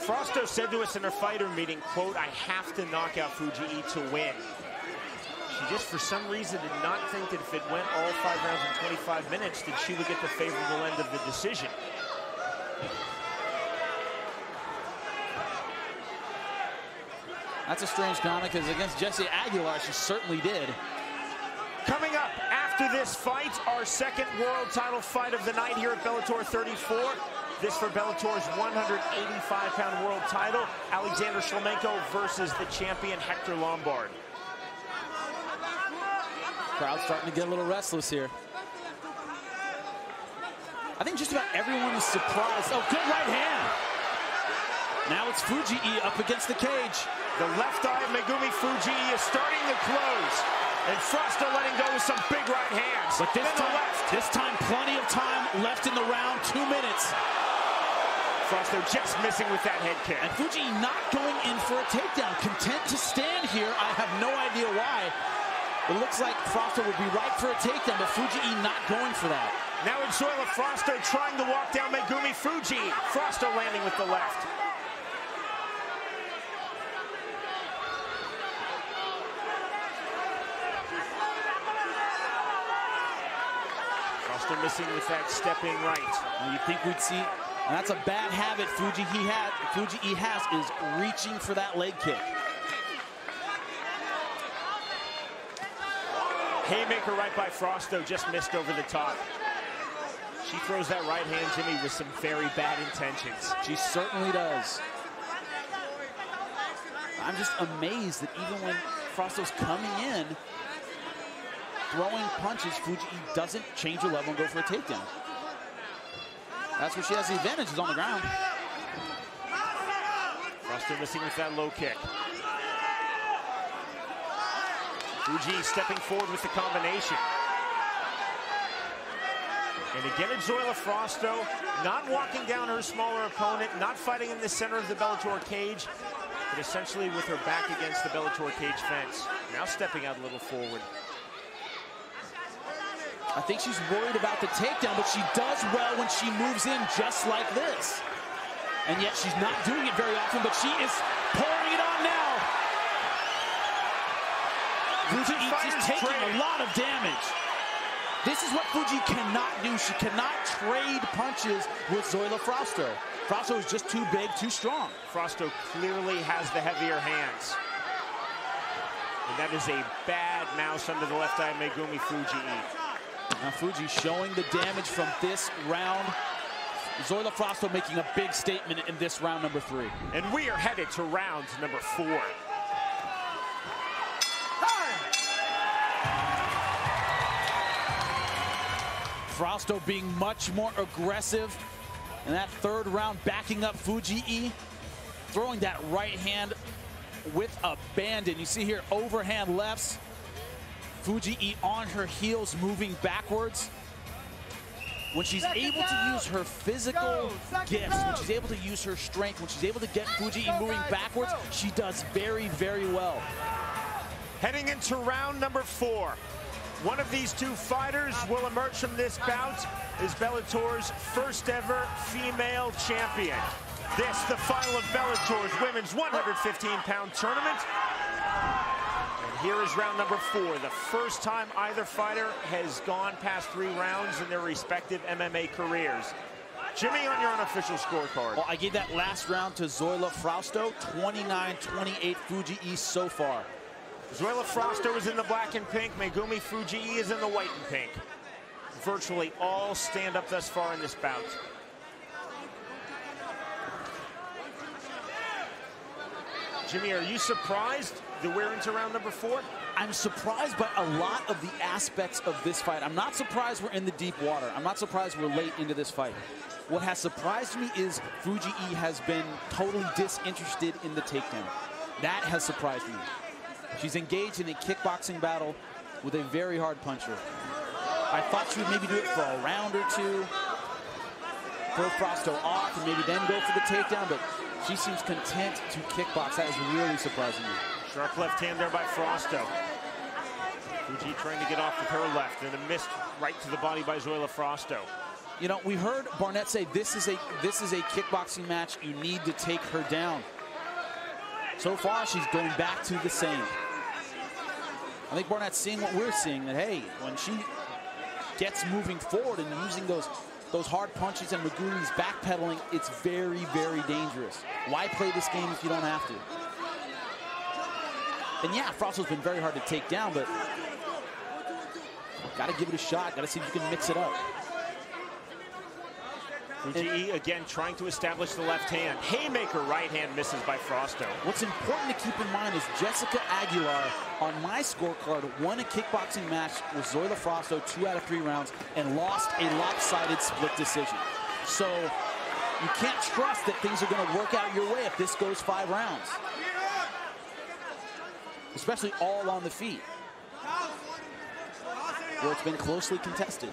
Frosto said to us in her fighter meeting, quote, "I have to knock out Fujii to win." She just, for some reason, did not think that if it went all 5 rounds in 25 minutes, that she would get the favorable end of the decision. That's a strange comment, because against Jesse Aguilar, she certainly did. Coming up after this fight, our second world title fight of the night here at Bellator 34. This for Bellator's 185-pound world title. Alexander Shlemenko versus the champion Hector Lombard. Crowd's starting to get a little restless here. I think just about everyone is surprised. Oh, good right hand. Now it's Fujii up against the cage. The left eye of Megumi Fujii is starting to close. And Frosto letting go with some big right hands. But this time, plenty of time left in the round, 2 minutes. Frosto just missing with that head kick. And Fujii not going in for a takedown. Content to stand here. I have no idea why. It looks like Frosto would be right for a takedown, but Fujii not going for that. Now it's Zoila Frosto trying to walk down Megumi Fujii. Frosto landing with the left. Frosto missing with that stepping right. Well, you think we'd see, and that's a bad habit Fujii has, is reaching for that leg kick. Haymaker right by Frosto, just missed over the top. She throws that right hand, Jimmy, with some very bad intentions. She certainly does. I'm just amazed that even when Frosto's coming in, throwing punches, Fujii doesn't change her level and go for a takedown. That's where she has the advantage, is on the ground. Frosto missing with that low kick. Fujii stepping forward with the combination. And again, it's Zoila Frosto, not walking down her smaller opponent, not fighting in the center of the Bellator cage, but essentially with her back against the Bellator cage fence. Now stepping out a little forward. I think she's worried about the takedown, but she does well when she moves in just like this. And yet she's not doing it very often, but she is pouring it on now. Fujii is taking a lot of damage. This is what Fujii cannot do. She cannot trade punches with Zoila Frosto. Frosto is just too big, too strong. Frosto clearly has the heavier hands. And that is a bad mouse under the left eye of Megumi Fujii. Now Fujii showing the damage from this round. Zoila Frosto making a big statement in this round number 3. And we are headed to round number 4. Frosto being much more aggressive in that 3rd round, backing up Fujii, throwing that right hand with abandon. You see here, overhand lefts. Fujii on her heels, moving backwards. When she's able to use her physical gifts, when she's able to use her strength, when she's able to get Fujii moving backwards, she does very, very well. Heading into round number 4. One of these two fighters will emerge from this bout as Bellator's first ever female champion. This, the final of Bellator's women's 115-pound tournament. And here is round number 4, the first time either fighter has gone past 3 rounds in their respective MMA careers. Jimmy, on your unofficial scorecard. Well, I gave that last round to Zoila Frosto, 29-28 Fujii so far. Zoila Frosto is in the black and pink. Megumi Fujii is in the white and pink. Virtually all stand up thus far in this bout. Jimmy, are you surprised that we're into round number 4? I'm surprised by a lot of the aspects of this fight. I'm not surprised we're in the deep water. I'm not surprised we're late into this fight. What has surprised me is Fujii has been totally disinterested in the takedown. That has surprised me. She's engaged in a kickboxing battle with a very hard puncher. I thought she would maybe do it for a round or two, throw Frosto off, and maybe then go for the takedown, but she seems content to kickbox. That is really surprising me. Sharp left hand there by Frosto. Fujii trying to get off with her left, and a missed right to the body by Zoila Frosto. You know, we heard Barnett say this is a kickboxing match. You need to take her down. So far, she's going back to the same. I think Barnett's seeing what we're seeing, that, hey, when she gets moving forward and using those hard punches and Megumi's backpedaling, it's very, very dangerous. Why play this game if you don't have to? And yeah, Frosto's been very hard to take down, but got to give it a shot. Got to see if you can mix it up. Fujii again trying to establish the left hand. Haymaker right hand misses by Frosto. What's important to keep in mind is Jessica Aguilar, on my scorecard, won a kickboxing match with Zoila Frosto 2 out of 3 rounds and lost a lopsided split decision. So you can't trust that things are going to work out your way if this goes 5 rounds. Especially all on the feet, where it's been closely contested.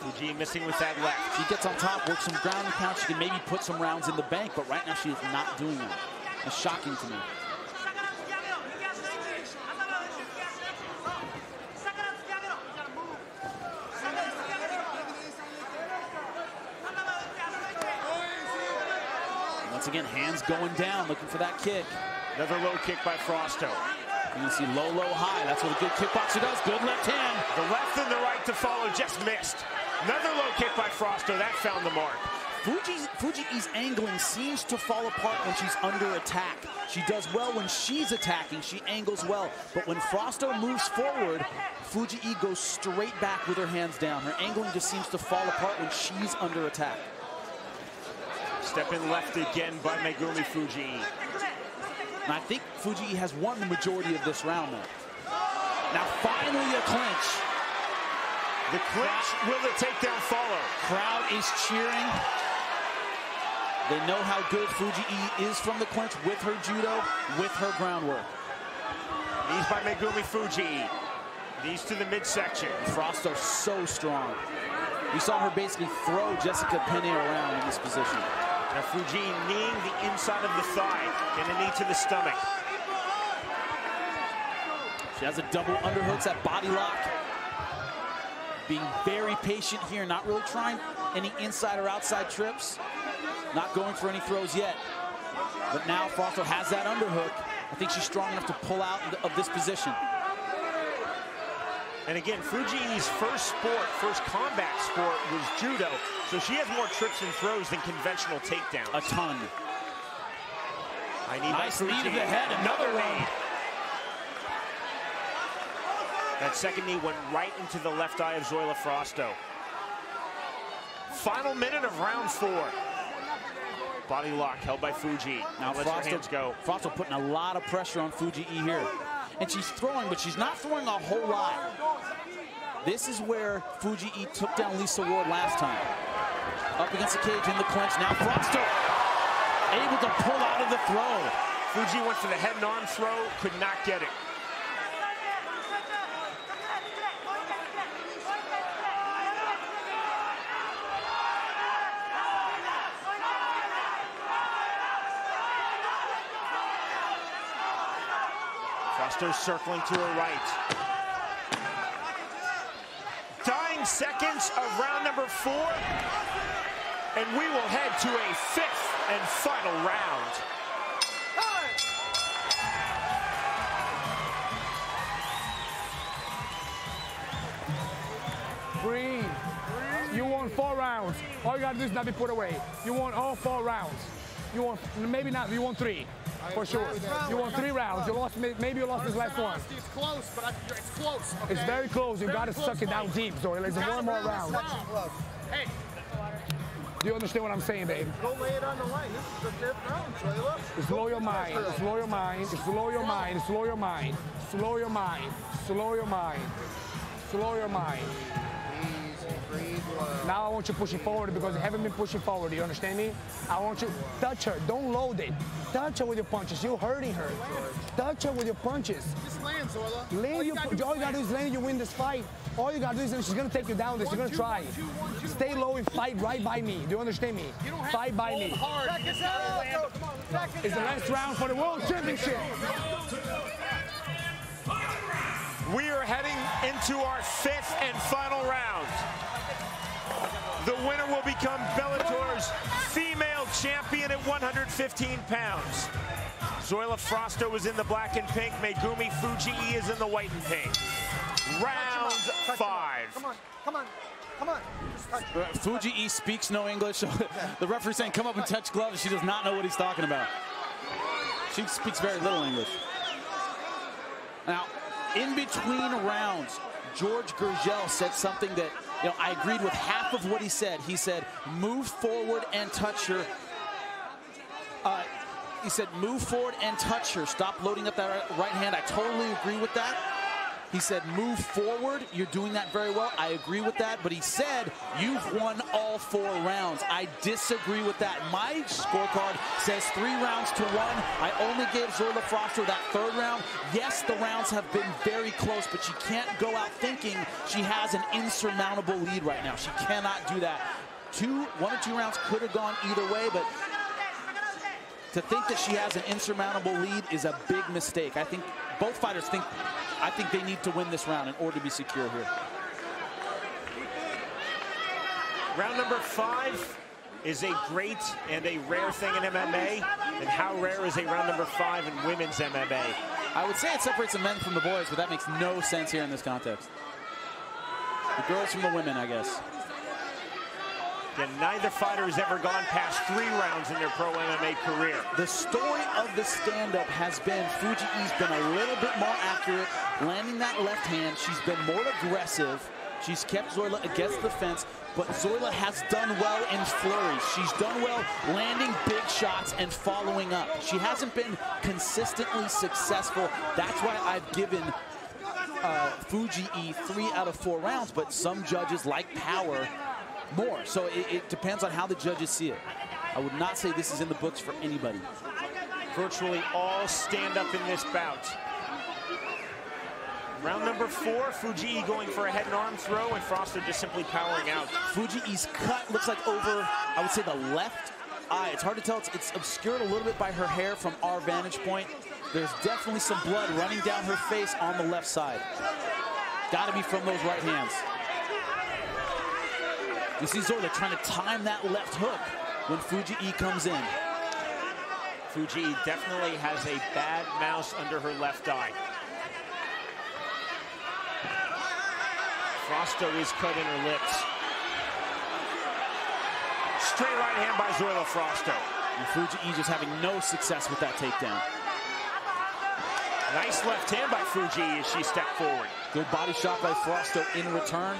Fujii missing with that left. She gets on top, works some ground and pound. She can maybe put some rounds in the bank, but right now she is not doing that. It's shocking to me. Once again, hands going down, looking for that kick. Another low kick by Frosto. You can see low, low, high. That's what a good kickboxer does. Good left hand. The left and the right to follow, just missed. Another low kick by Frosto. That found the mark. Fujii's angling seems to fall apart when she's under attack. She does well when she's attacking. She angles well. But when Frosto moves forward, Fujii goes straight back with her hands down. Her angling just seems to fall apart when she's under attack. Step in left again by Megumi Fujii. And I think Fujii has won the majority of this round now. Now finally a clinch. The clinch, will the takedown follow? Crowd is cheering. They know how good Fujii is from the clinch with her judo, with her groundwork. Knees by Megumi Fujii. Knees to the midsection. Frosto so strong. We saw her basically throw Jessica Penne around in this position. Now Fujii kneeing the inside of the thigh and a knee to the stomach. She has a double underhooks, that body lock. Being very patient here, not really trying any inside or outside trips. Not going for any throws yet. But now Frosto has that underhook. I think she's strong enough to pull out of this position. And again, Fujii's first combat sport was judo, so she has more trips and throws than conventional takedowns. A ton. Nice knee to the head, another one. That second knee went right into the left eye of Zoila Frosto. Final minute of round 4. Body lock held by Fujii. Now let her hands go. Frosto putting a lot of pressure on Fujii here. And she's throwing, but she's not throwing a whole lot. This is where Fujii took down Lisa Ward last time. Up against the cage in the clinch. Now Frosto able to pull out of the throw. Fujii went for the head and arm throw, could not get it. Frosto circling to her right. Dying seconds of round number 4. And we will head to a 5th and final round. Breathe. You won 4 rounds. All you gotta do is not be put away. You won all 4 rounds. You won, maybe not, you won 3. For sure. You won 3 rounds. You lost, maybe you lost this last one. It's close, but it's close. Okay? It's very close. You got to suck it down deep, Zoila. There's one more round. Hey. Do you understand what I'm saying, babe? Don't lay it on the line. This is the 5th round, Zoila. Slow your mind. Slow your mind. Slow your mind. Slow your mind. Slow your mind. Slow your mind. Slow your mind. Now I want you pushing forward because you haven't been pushing forward. You understand me? I want you touch her. Don't load it. Touch her with your punches. You're hurting her. Touch her with your punches. Just land, Zoila. Land you. All you gotta do is land. You win this fight. All you gotta do is she's gonna take you down. She's gonna try. Stay low and fight right by me. Do you understand me? Fight by me. It's the last round for the World Championship. We are heading into our 5th and final round. The winner will become Bellator's female champion at 115 pounds. Zoila Frosto is in the black and pink. Megumi Fujii is in the white and pink. Round 5. Come on, come on, come on. Fujii speaks no English. So the referee saying come up and touch gloves. She does not know what he's talking about. She speaks very little English. Now, in between rounds, George Gurgel said something that, I agreed with half of what he said. He said, move forward and touch her. He said, move forward and touch her. Stop loading up that right hand. I totally agree with that. He said, move forward. You're doing that very well. I agree with that. But he said, you've won all 4 rounds. I disagree with that. My scorecard says 3 rounds to 1. I only gave Zoila Frosto that 3rd round. Yes, the rounds have been very close, but she can't go out thinking she has an insurmountable lead right now. She cannot do that. 1 or 2 rounds could have gone either way, but to think that she has an insurmountable lead is a big mistake. I think both fighters I think they need to win this round in order to be secure here. Round number 5 is a great and a rare thing in MMA. And how rare is a round number 5 in women's MMA? I would say it separates the men from the boys, but that makes no sense here in this context. The girls from the women, I guess. And neither fighter has ever gone past 3 rounds in their pro MMA career. The story of the stand-up has been Fujii's been a little bit more accurate, landing that left hand. She's been more aggressive. She's kept Zoila against the fence, but Zoila has done well in flurries. She's done well landing big shots and following up. She hasn't been consistently successful. That's why I've given Fujii 3 out of 4 rounds, but some judges like power more. So it depends on how the judges see it. I would not say this is in the books for anybody. Virtually all stand up in this bout. Round number 4, Fujii going for a head and arm throw, and Frosto just simply powering out. Fujii's cut looks like over, I would say, the left eye. It's hard to tell. It's obscured a little bit by her hair from our vantage point. There's definitely some blood running down her face on the left side. Got to be from those right hands. You see Zoila trying to time that left hook when Fujii comes in. Fujii definitely has a bad mouse under her left eye. Frosto is cut in her lips. Straight right hand by Zoila Frosto. And Fujii just having no success with that takedown. Nice left hand by Fujii as she stepped forward. Good body shot by Frosto in return.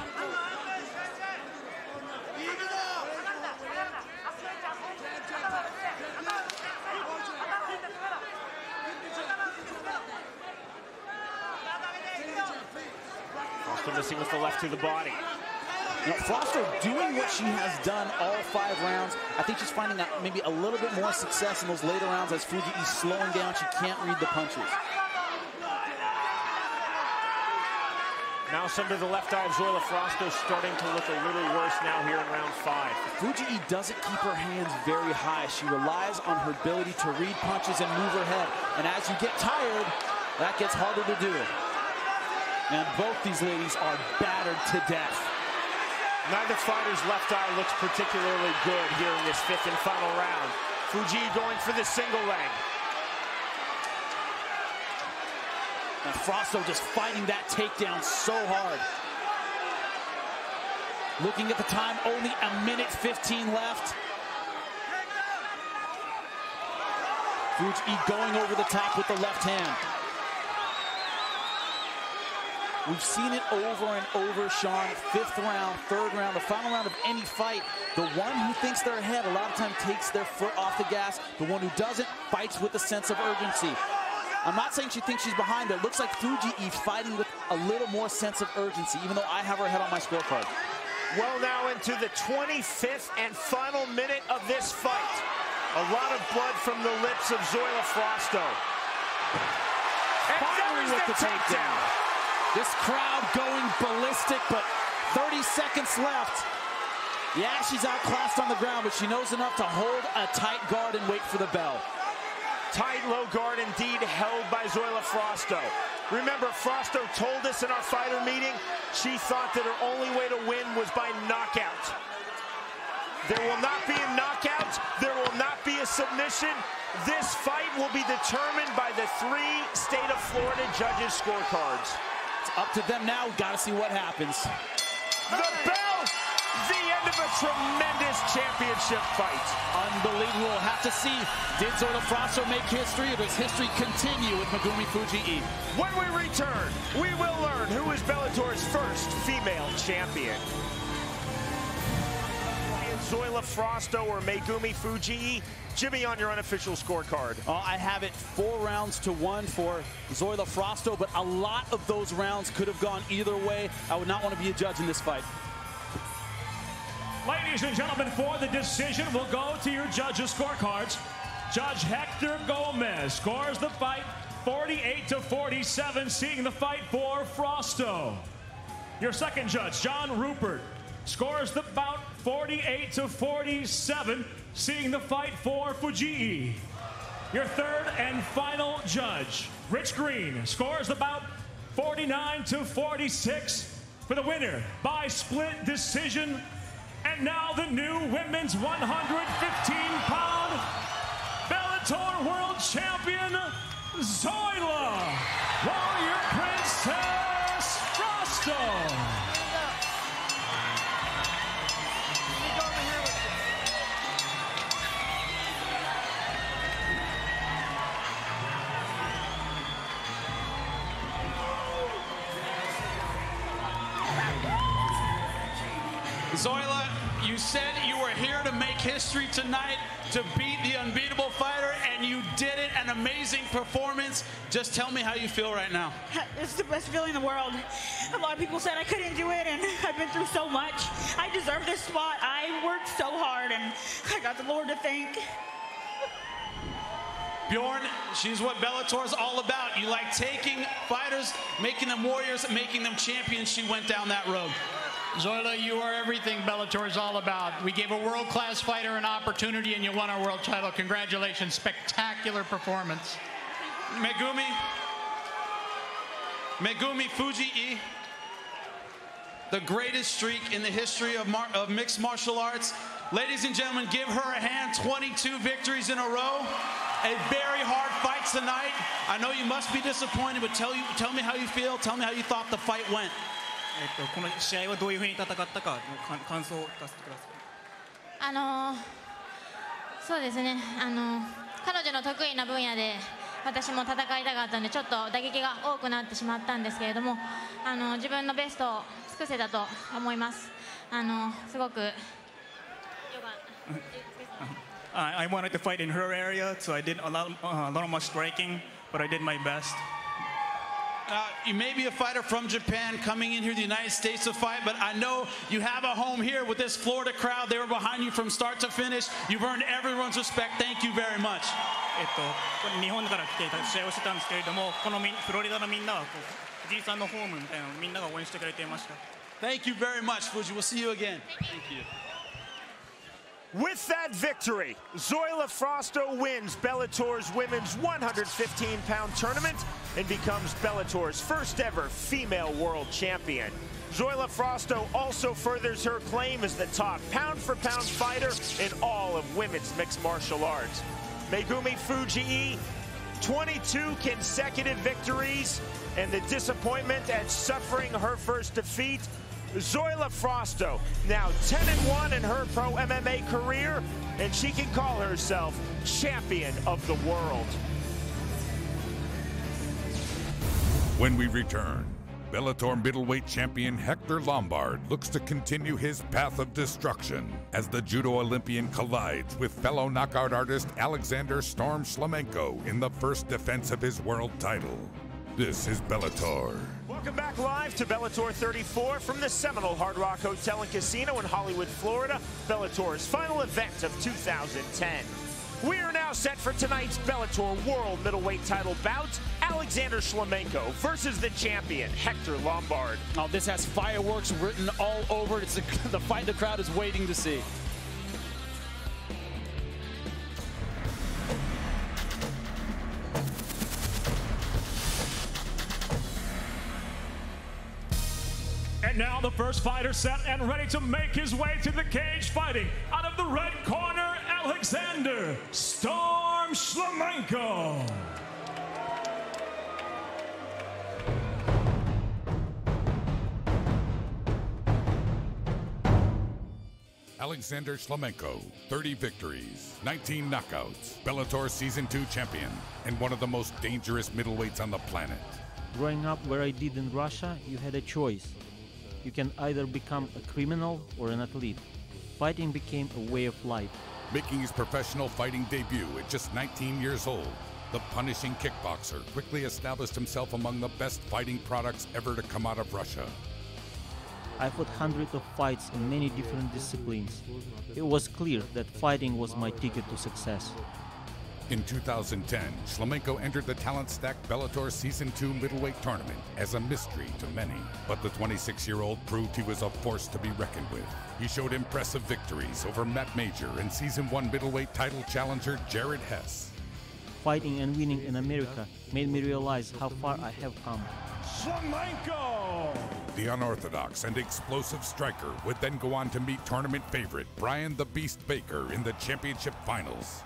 Missing with the left to the body. Now, Frosto doing what she has done all 5 rounds. I think she's finding that maybe a little bit more success in those later rounds as Fujii's slowing down. She can't read the punches. Mouse under the left eye of Zoila Frosto starting to look a little worse now here in round 5. Fujii doesn't keep her hands very high. She relies on her ability to read punches and move her head. And as you get tired, that gets harder to do. And both these ladies are battered to death. Neither fighter's left eye looks particularly good here in this 5th and final round. Fujii going for the single leg. And Frosto just fighting that takedown so hard. Looking at the time, only 1:15 left. Fujii going over the top with the left hand. We've seen it over and over, Sean. 5th round, 3rd round, the final round of any fight. The one who thinks they're ahead a lot of time takes their foot off the gas. The one who doesn't fights with a sense of urgency. I'm not saying she thinks she's behind, but it looks like Fujii fighting with a little more sense of urgency, even though I have her ahead on my scorecard. Well, now into the 25th and final minute of this fight. A lot of blood from the lips of Zoila Frosto. Finally with the takedown. This crowd going ballistic, but 30 seconds left. Yeah, she's outclassed on the ground, but she knows enough to hold a tight guard and wait for the bell. Tight low guard indeed held by Zoila Frosto. Remember, Frosto told us in our fighter meeting she thought that her only way to win was by knockout. There will not be a knockout. There will not be a submission. This fight will be determined by the 3 state of Florida judges' scorecards. It's up to them now. We've got to see what happens. The bell, the end of a tremendous championship fight. Unbelievable. We'll have to see. Did Zoila Frosto make history, or does history continue with Megumi Fujii? When we return, we will learn who is Bellator's first female champion. Zoila Frosto or Megumi Fujii? Jimmy, on your unofficial scorecard. I have it 4 rounds to 1 for Zoila Frosto, but a lot of those rounds could have gone either way. I would not want to be a judge in this fight. Ladies and gentlemen, for the decision, we'll go to your judges' scorecards. Judge Hector Gomez scores the fight 48-47, seeing the fight for Frosto. Your second judge, John Rupert, scores the bout 48-47, seeing the fight for Fujii. Your third and final judge, Rich Green, scores the bout 49-46 for the winner by split decision. And now the new women's 115-pound Bellator World Champion, Zoila Warrior Princess Frosto. Zoila, you said you were here to make history tonight, to beat the unbeatable fighter, and you did it. An amazing performance. Just tell me how you feel right now. It's the best feeling in the world. A lot of people said I couldn't do it, and I've been through so much. I deserve this spot. I worked so hard, and I got the Lord to thank. Bjorn, she's what Bellator's all about. You like taking fighters, making them warriors, making them champions. She went down that road. Zoila, you are everything Bellator is all about. We gave a world-class fighter an opportunity, and you won our world title. Congratulations. Spectacular performance. Megumi Fujii, the greatest streak in the history of mixed martial arts. Ladies and gentlemen, give her a hand. 22 victories in a row. A very hard fight tonight. I know you must be disappointed, but tell me how you feel. Tell me how you thought the fight went. この試合はどういうふうに戦ったか感想を聞かせてください。そうですね。彼女の得意な分野で私も戦いたかったので、ちょっと打撃が多くなってしまったんですけれども、自分のベストを尽くせたと思います。すごく良かった。I wanted to fight in her area, so I did a lot of my striking, but I did my best. You may be a fighter from Japan coming in here to the United States to fight, but I know you have a home here with this Florida crowd. They were behind you from start to finish. You've earned everyone's respect. Thank you very much. 日本から来て試合をしてたんですけれども、このフロリダのみんなは藤井さんのホームみたいなのをみんなが応援してくれていました。Thank you very much, Fuji. We'll see you again. Thank you. With that victory, Zoila Frosto wins Bellator's women's 115-pound tournament and becomes Bellator's first ever female world champion. Zoila Frosto also furthers her claim as the top pound-for-pound fighter in all of women's mixed martial arts. Megumi Fujii, 22 consecutive victories, and the disappointment at suffering her first defeat. Zoila Frosto, now 10-1 in her pro MMA career, and she can call herself champion of the world. When we return, Bellator middleweight champion Hector Lombard looks to continue his path of destruction as the judo Olympian collides with fellow knockout artist Alexander "Storm" Shlemenko in the first defense of his world title. This is Bellator. Welcome back live to Bellator 34 from the Seminole Hard Rock Hotel and Casino in Hollywood, Florida, Bellator's final event of 2010. We are now set for tonight's Bellator World Middleweight title bout. Alexander Shlemenko versus the champion, Hector Lombard. Oh, this has fireworks written all over it. It's the fight the crowd is waiting to see. And now the first fighter set and ready to make his way to the cage, fighting out of the red corner, Alexander "Storm" Shlemenko. Alexander Shlemenko, 30 victories, 19 knockouts, Bellator Season 2 champion, and one of the most dangerous middleweights on the planet. Growing up where I did in Russia, you had a choice. You can either become a criminal or an athlete. Fighting became a way of life. Making his professional fighting debut at just 19 years old, the punishing kickboxer quickly established himself among the best fighting products ever to come out of Russia. I fought hundreds of fights in many different disciplines. It was clear that fighting was my ticket to success. In 2010, Shlemenko entered the talent-stacked Bellator Season 2 middleweight tournament as a mystery to many. But the 26-year-old proved he was a force to be reckoned with. He showed impressive victories over Matt Major and Season 1 middleweight title challenger Jared Hess. Fighting and winning in America made me realize how far I have come. Shlemenko! The unorthodox and explosive striker would then go on to meet tournament favorite Brian the Beast Baker in the championship finals.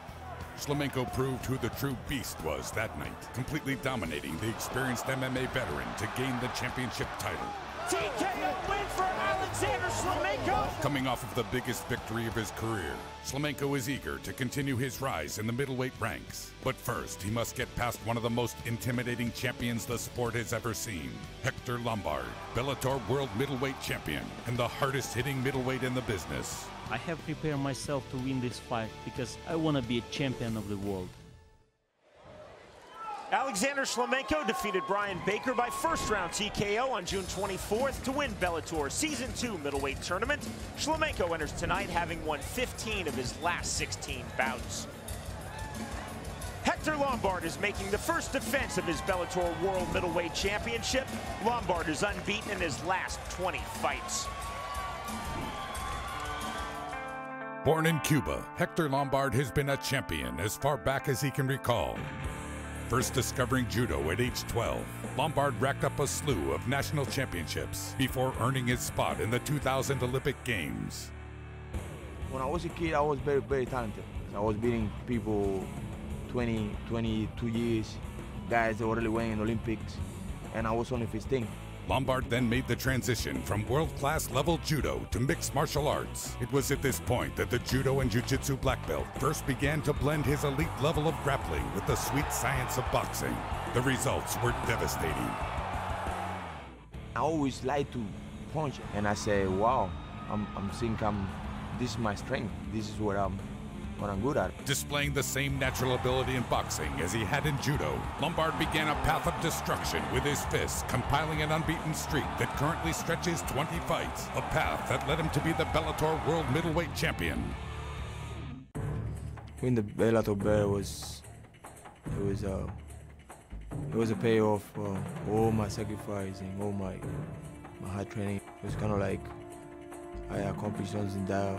Shlemenko proved who the true beast was that night, completely dominating the experienced MMA veteran to gain the championship title. TKO win for Alexander Shlemenko! Coming off of the biggest victory of his career, Shlemenko is eager to continue his rise in the middleweight ranks. But first, he must get past one of the most intimidating champions the sport has ever seen, Hector Lombard, Bellator World Middleweight Champion, and the hardest-hitting middleweight in the business. I have prepared myself to win this fight because I want to be a champion of the world. Alexander Shlemenko defeated Brian Baker by first-round TKO on June 24th to win Bellator Season 2 middleweight tournament. Shlemenko enters tonight having won 15 of his last 16 bouts. Hector Lombard is making the first defense of his Bellator World Middleweight Championship. Lombard is unbeaten in his last 20 fights. Born in Cuba, Hector Lombard has been a champion as far back as he can recall. First discovering judo at age 12, Lombard racked up a slew of national championships before earning his spot in the 2000 Olympic Games. When I was a kid, I was very, very talented. I was beating people 20, 22 years, guys that were really winning in the Olympics, and I was only 15. Lombard then made the transition from world-class level judo to mixed martial arts. It was at this point that the judo and jiu-jitsu black belt first began to blend his elite level of grappling with the sweet science of boxing. The results were devastating. I always like to punch, and I say, wow, this is my strength. This is what I'm good at. Displaying the same natural ability in boxing as he had in judo, Lombard began a path of destruction with his fists, compiling an unbeaten streak that currently stretches 20 fights, a path that led him to be the Bellator World Middleweight Champion. When the Bellator belt it was a payoff for all my sacrifice and all my hard training. It was kind of like I accomplished something that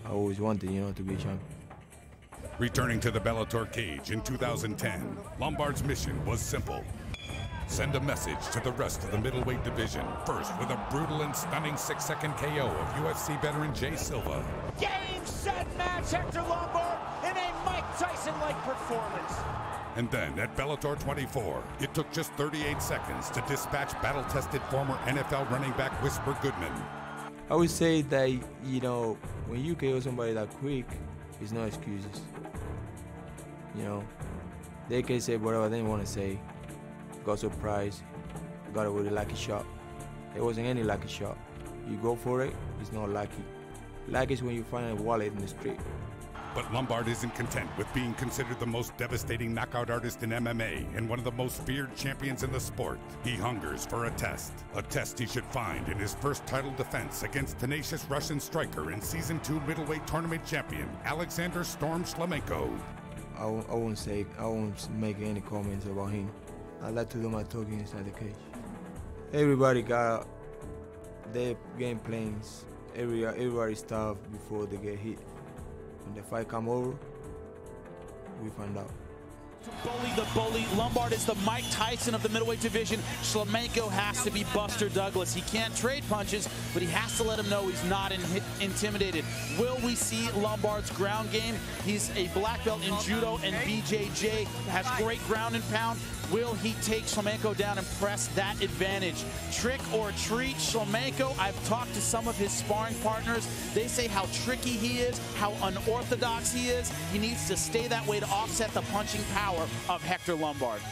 I always wanted, to be a champion. Returning to the Bellator cage in 2010, Lombard's mission was simple. Send a message to the rest of the middleweight division, first with a brutal and stunning 6-second KO of UFC veteran Jay Silva. Game, set, match, Hector Lombard in a Mike Tyson-like performance. And then at Bellator 24, it took just 38 seconds to dispatch battle-tested former NFL running back Whisper Goodman. I would say that, when you KO somebody that quick, there's no excuses. They can say whatever they want to say, got surprised, got it with a lucky shot. There wasn't any lucky shot. You go for it, it's not lucky. Lucky is when you find a wallet in the street. But Lombard isn't content with being considered the most devastating knockout artist in MMA and one of the most feared champions in the sport. He hungers for a test he should find in his first title defense against tenacious Russian striker and Season 2 middleweight tournament champion, Alexander "Storm" Shlemenko. I won't make any comments about him. I like to do my talking inside the cage. Everybody got their game plans. Everybody stuff before they get hit. When the fight come over, we find out. Bully the bully. Lombard is the Mike Tyson of the middleweight division. Shlemenko has to be Buster Douglas. He can't trade punches, but he has to let him know he's not intimidated. Will we see Lombard's ground game? He's a black belt in judo and BJJ, has great ground and pound. Will he take Shlemenko down and press that advantage? Trick or treat, Shlemenko. I've talked to some of his sparring partners. They say how tricky he is, how unorthodox he is. He needs to stay that way to offset the punching power of Hector Lombard.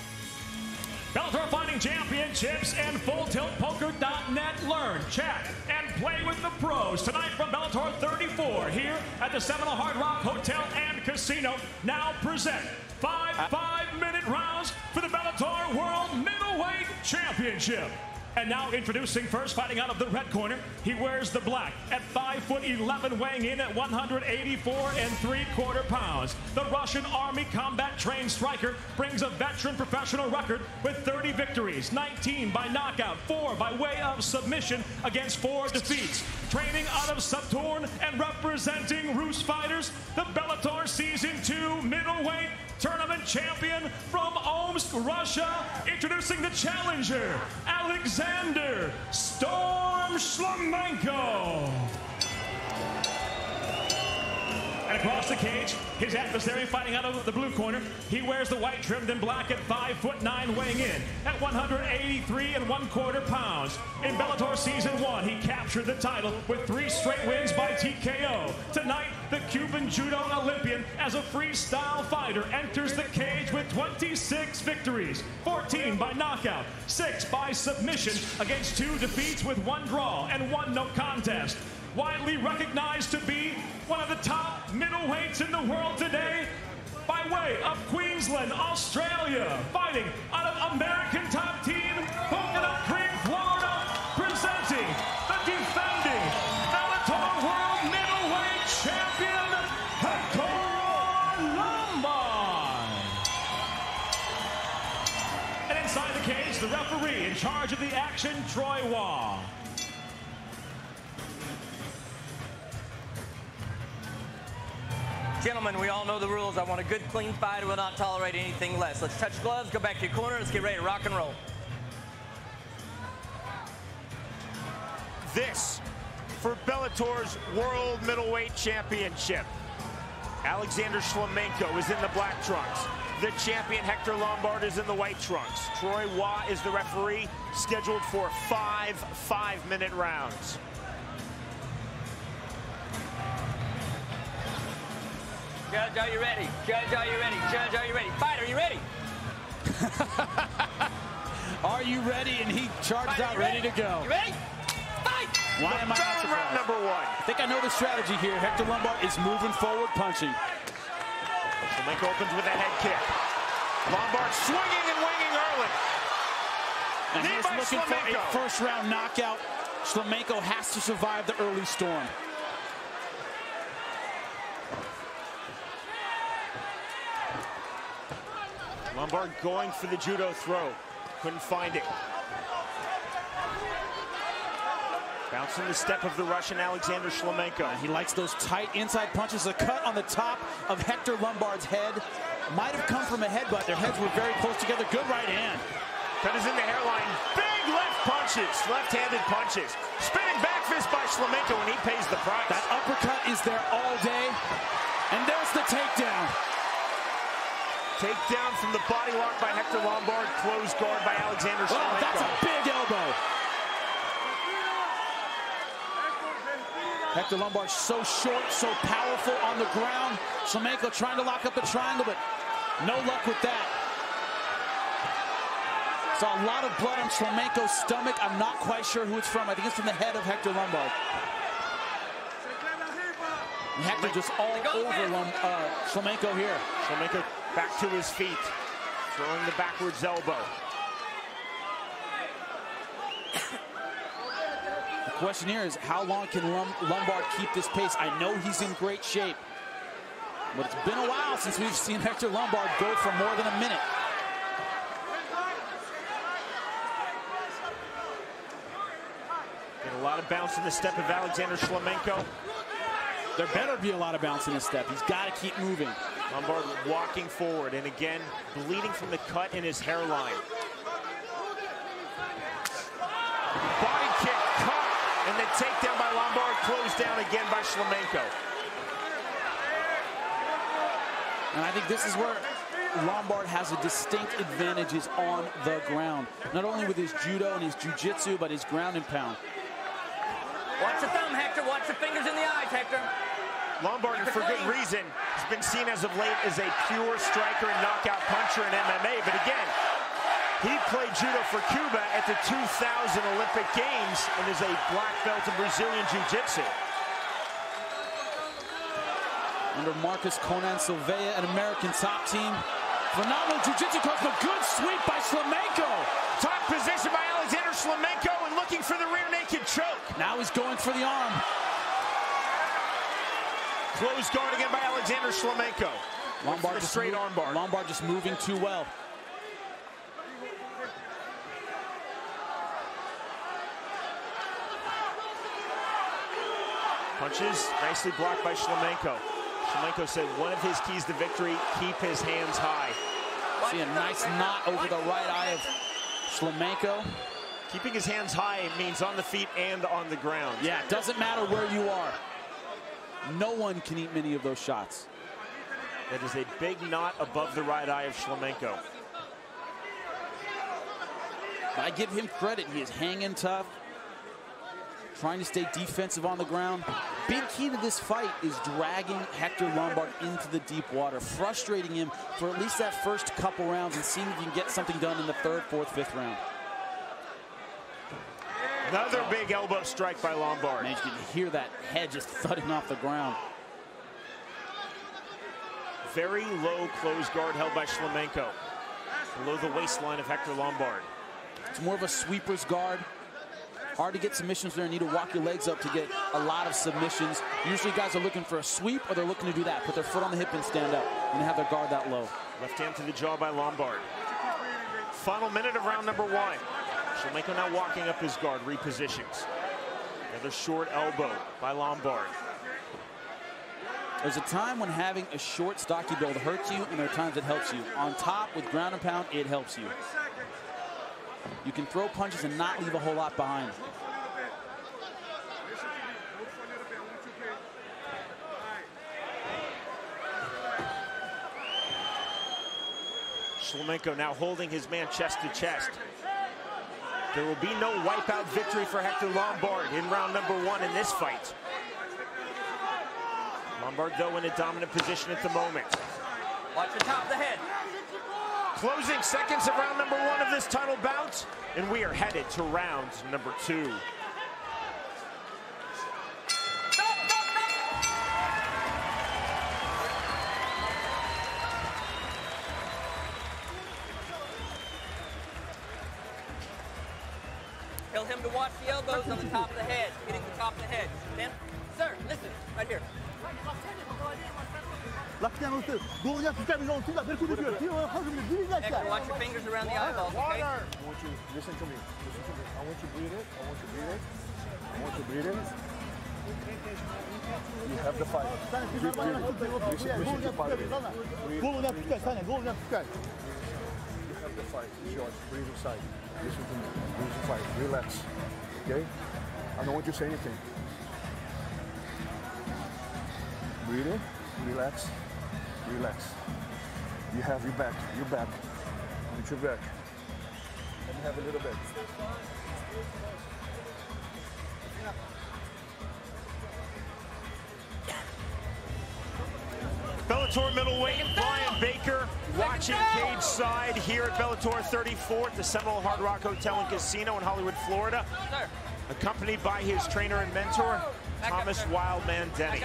Bellator Fighting Championships and FullTiltPoker.net. Learn, chat, and play with the pros tonight from Bellator 34 here at the Seminole Hard Rock Hotel and Casino. Now present 5 5-minute rounds for the Bellator World Middleweight Championship. And now introducing first, fighting out of the red corner, he wears the black at 5'11", weighing in at 184 3/4 pounds. The Russian Army combat-trained striker brings a veteran professional record with 30 victories, 19 by knockout, 4 by way of submission against 4 defeats. Training out of Saturn and representing Rus fighters, the Bellator Season 2 middleweight tournament champion from Omsk, Russia, introducing the challenger, Alexander "Storm" Shlemenko. And across the cage, his adversary fighting out of the blue corner. He wears the white trimmed in black at 5'9", weighing in at 183 1/4 pounds. In Bellator Season 1, he captured the title with 3 straight wins by TKO. Tonight, the Cuban judo Olympian, as a freestyle fighter, enters the cage with 26 victories, 14 by knockout, 6 by submission against 2 defeats with 1 draw and 1 no contest. Widely recognized to be one of the top middleweights in the world today, by way of Queensland, Australia, fighting out of American top team, Coconut Creek, Florida, presenting the defending Bellator World Middleweight Champion, Hector Lombard. And inside the cage, the referee in charge of the action, Troy Waugh. Gentlemen, we all know the rules. I want a good, clean fight. I will not tolerate anything less. Let's touch gloves, go back to your corner. Let's get ready to rock and roll. This for Bellator's World Middleweight Championship. Alexander Shlemenko is in the black trunks. The champion, Hector Lombard, is in the white trunks. Troy Waugh is the referee, scheduled for 5 5-minute rounds. Judge, are you ready? Judge, are you ready? Judge, are you ready? Fight, are you ready? Are you ready? And he charged out, ready to go. You ready? Fight! Why am I not surprised? Round number 1. I think I know the strategy here. Hector Lombard is moving forward, punching. Shlemenko opens with a head kick. Lombard swinging and winging early. And Knee he's by looking for Shlemenko. a first-round knockout. Shlemenko has to survive the early storm. Lombard going for the judo throw. Couldn't find it. Bouncing the step of the Russian Alexander Shlemenko. He likes those tight inside punches. A cut on the top of Hector Lombard's head. Might have come from a headbutt. Their heads were very close together. Good right hand. Cut is in the hairline. Big left punches. Left-handed punches. Spinning back fist by Shlemenko, and he pays the price. That uppercut is there all day. And there's the takedown. Takedown from the body lock by Hector Lombard. Close guard by Alexander Shlemenko. Oh, that's a big elbow. Hector Lombard so short, so powerful on the ground. Shlemenko trying to lock up the triangle, but no luck with that. Saw a lot of blood on Shlemenko's stomach. I'm not quite sure who it's from. I think it's from the head of Hector Lombard. And Hector just all over Shlemenko here. Shlemenko back to his feet, throwing the backwards elbow. The question here is, how long can Lombard keep this pace? I know he's in great shape, but it's been a while since we've seen Hector Lombard go for more than a minute. A lot of bounce in the step of Alexander Shlemenko. There better be a lot of bounce in his step. He's got to keep moving. Lombard walking forward, and again, bleeding from the cut in his hairline. Body kick, caught, and the takedown by Lombard, closed down again by Shlemenko. And I think this is where Lombard has a distinct advantages on the ground. Not only with his judo and his jiu-jitsu, but his ground and pound. Watch the thumb, Hector. Watch the fingers in the eyes, Hector. Lombard, for good reason, has been seen as of late as a pure striker and knockout puncher in MMA. But again, he played judo for Cuba at the 2000 Olympic Games and is a black belt in Brazilian Jiu-Jitsu. Under Marcus Conan Silveira, an American top team. Phenomenal jiu-jitsu coach, but good sweep by Shlemenko. Top position by Alexander Shlemenko and looking for the rear naked choke. Now he's going for the arm. Closed guard again by Alexander Shlemenko. Lombard just straight arm bar. Lombard just moving too well. Punches nicely blocked by Shlemenko. Shlemenko said one of his keys to victory, keep his hands high. See a nice knot over the right eye of Shlemenko. Keeping his hands high means on the feet and on the ground. Yeah, it doesn't matter where you are. No one can eat many of those shots. That is a big knot above the right eye of Shlemenko. I give him credit. He is hanging tough, trying to stay defensive on the ground. Big key to this fight is dragging Hector Lombard into the deep water, frustrating him for at least that first couple rounds and seeing if you can get something done in the third, fourth, fifth round. Another big elbow strike by Lombard. Man, you can hear that head just thudding off the ground. Very low closed guard held by Shlemenko, below the waistline of Hector Lombard. It's more of a sweeper's guard. Hard to get submissions there. You need to walk your legs up to get a lot of submissions. Usually guys are looking for a sweep or they're looking to do that. Put their foot on the hip and stand up and have their guard that low. Left hand to the jaw by Lombard. Final minute of round number one. Shlemenko now walking up his guard, repositions. Another short elbow by Lombard. There's a time when having a short, stocky build hurts you, and there are times it helps you. On top, with ground and pound, it helps you. You can throw punches and not leave a whole lot behind. Shlemenko now holding his man chest to chest. There will be no wipeout victory for Hector Lombard in round number one in this fight. Lombard, though, in a dominant position at the moment. Watch the top of the head. Closing seconds of round number one of this title bout, and we are headed to round number two. Tell him to watch the elbows on the top of the head, hitting the top of the head. Then, sir, listen, right here. Hector, watch your fingers around the eyeballs, okay? I want you, listen to me. I want you to breathe it. I want you to breathe it. I want you to breathe it. You have the fight. Listen to fight. You have the fight. It's yours. Breathe inside. Listen to me. Breathe the fight. Relax. Okay? I don't want you to say anything. Breathe in. Relax. Relax. You have your back. Your back. With your back. And have a little bit. Bellator middleweight, Brian Baker Watching cage side here at Bellator 34 at the Seminole Hard Rock Hotel and Casino in Hollywood, Florida. Accompanied by his trainer and mentor, Thomas Wildman Denny.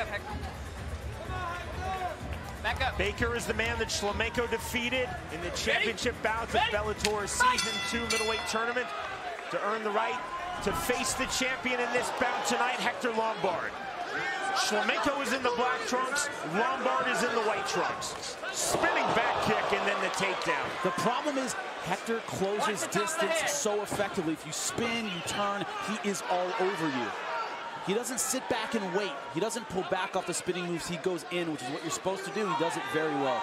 Baker is the man that Shlemenko defeated in the championship bouts of Bellator's Season 2 middleweight tournament to earn the right to face the champion in this bout tonight, Hector Lombard. Shlemenko is in the black trunks, Lombard is in the white trunks. Spinning back kick and then the takedown. The problem is Hector closes distance so effectively. If you spin, you turn, he is all over you. He doesn't sit back and wait. He doesn't pull back off the spinning moves. He goes in, which is what you're supposed to do. He does it very well.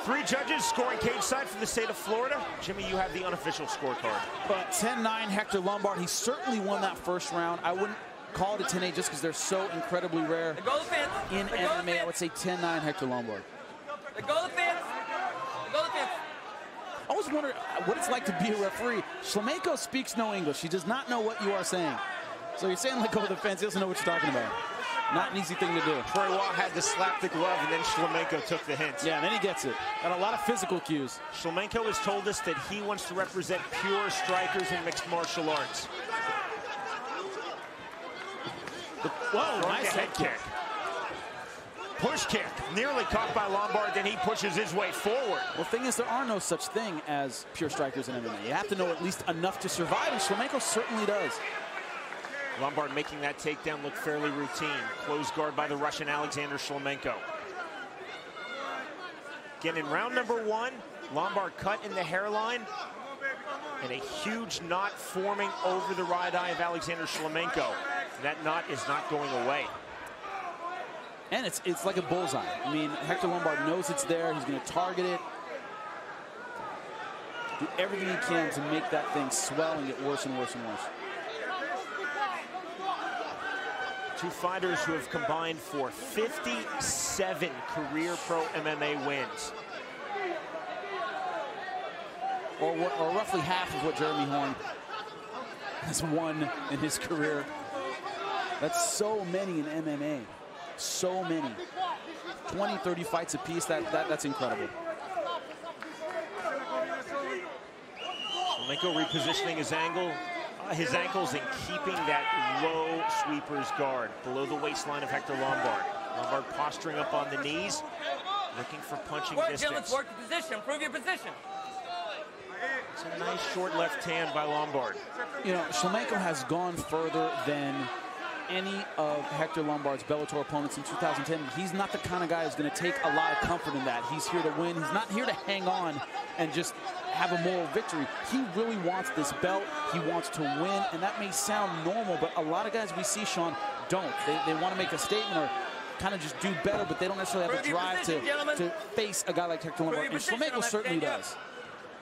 3 judges scoring cage side from the state of Florida. Jimmy, you have the unofficial scorecard. 10-9 Hector Lombard. He certainly won that first round. I wouldn't call it a 10-8 just because they're so incredibly rare in MMA. I would say 10-9 Hector Lombard. I always wonder what it's like to be a referee. Shlemenko speaks no English. He does not know what you are saying. So you're saying let go of the fence. He doesn't know what you're talking about. Not an easy thing to do. Troy Watt had to slap the glove, and then Shlemenko took the hint. Yeah, and then he gets it. Got a lot of physical cues. Shlemenko has told us that he wants to represent pure strikers in mixed martial arts. Whoa, nice head kick. Push kick, nearly caught by Lombard, then he pushes his way forward. Well, the thing is, there are no such thing as pure strikers in MMA. You have to know at least enough to survive, and Shlemenko certainly does. Lombard making that takedown look fairly routine. Closed guard by the Russian Alexander Shlemenko. Again, in round number 1, Lombard cut in the hairline, and a huge knot forming over the right eye of Alexander Shlemenko. That knot is not going away. And it's like a bullseye. I mean, Hector Lombard knows it's there. He's going to target it. Do everything he can to make that thing swell and get worse and worse and worse. 2 fighters who have combined for 57 career pro MMA wins. Or roughly half of what Jeremy Horn has won in his career. That's so many in MMA. So many. 20, 30 fights apiece. That's incredible. Shlemenko repositioning his ankles and keeping that low sweeper's guard below the waistline of Hector Lombard. Lombard posturing up on the knees, looking for punching distance. Work your position, improve your position. It's a nice short left hand by Lombard. You know, Shlemenko has gone further than any of Hector Lombard's Bellator opponents in 2010. He's not the kind of guy who's going to take a lot of comfort in that. He's here to win. He's not here to hang on and just have a moral victory. He really wants this belt. He wants to win, and that may sound normal, but a lot of guys we see, Sean, don't. They want to make a statement or kind of just do better, but they don't necessarily have the drive to face a guy like Hector Lombard, and Shlemenko certainly does.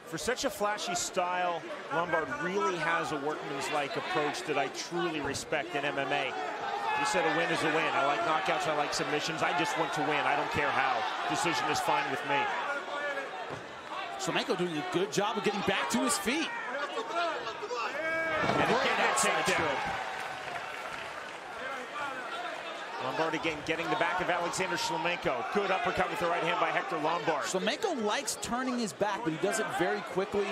For such a flashy style, Lombard really has a workman's-like approach that I truly respect in MMA. He said a win is a win. I like knockouts, I like submissions. I just want to win. I don't care how. Decision is fine with me. Shlemenko doing a good job of getting back to his feet. And again, that takedown. Lombard again getting the back of Alexander Shlemenko. Good uppercut with the right hand by Hector Lombard. Shlemenko likes turning his back, but he does it very quickly.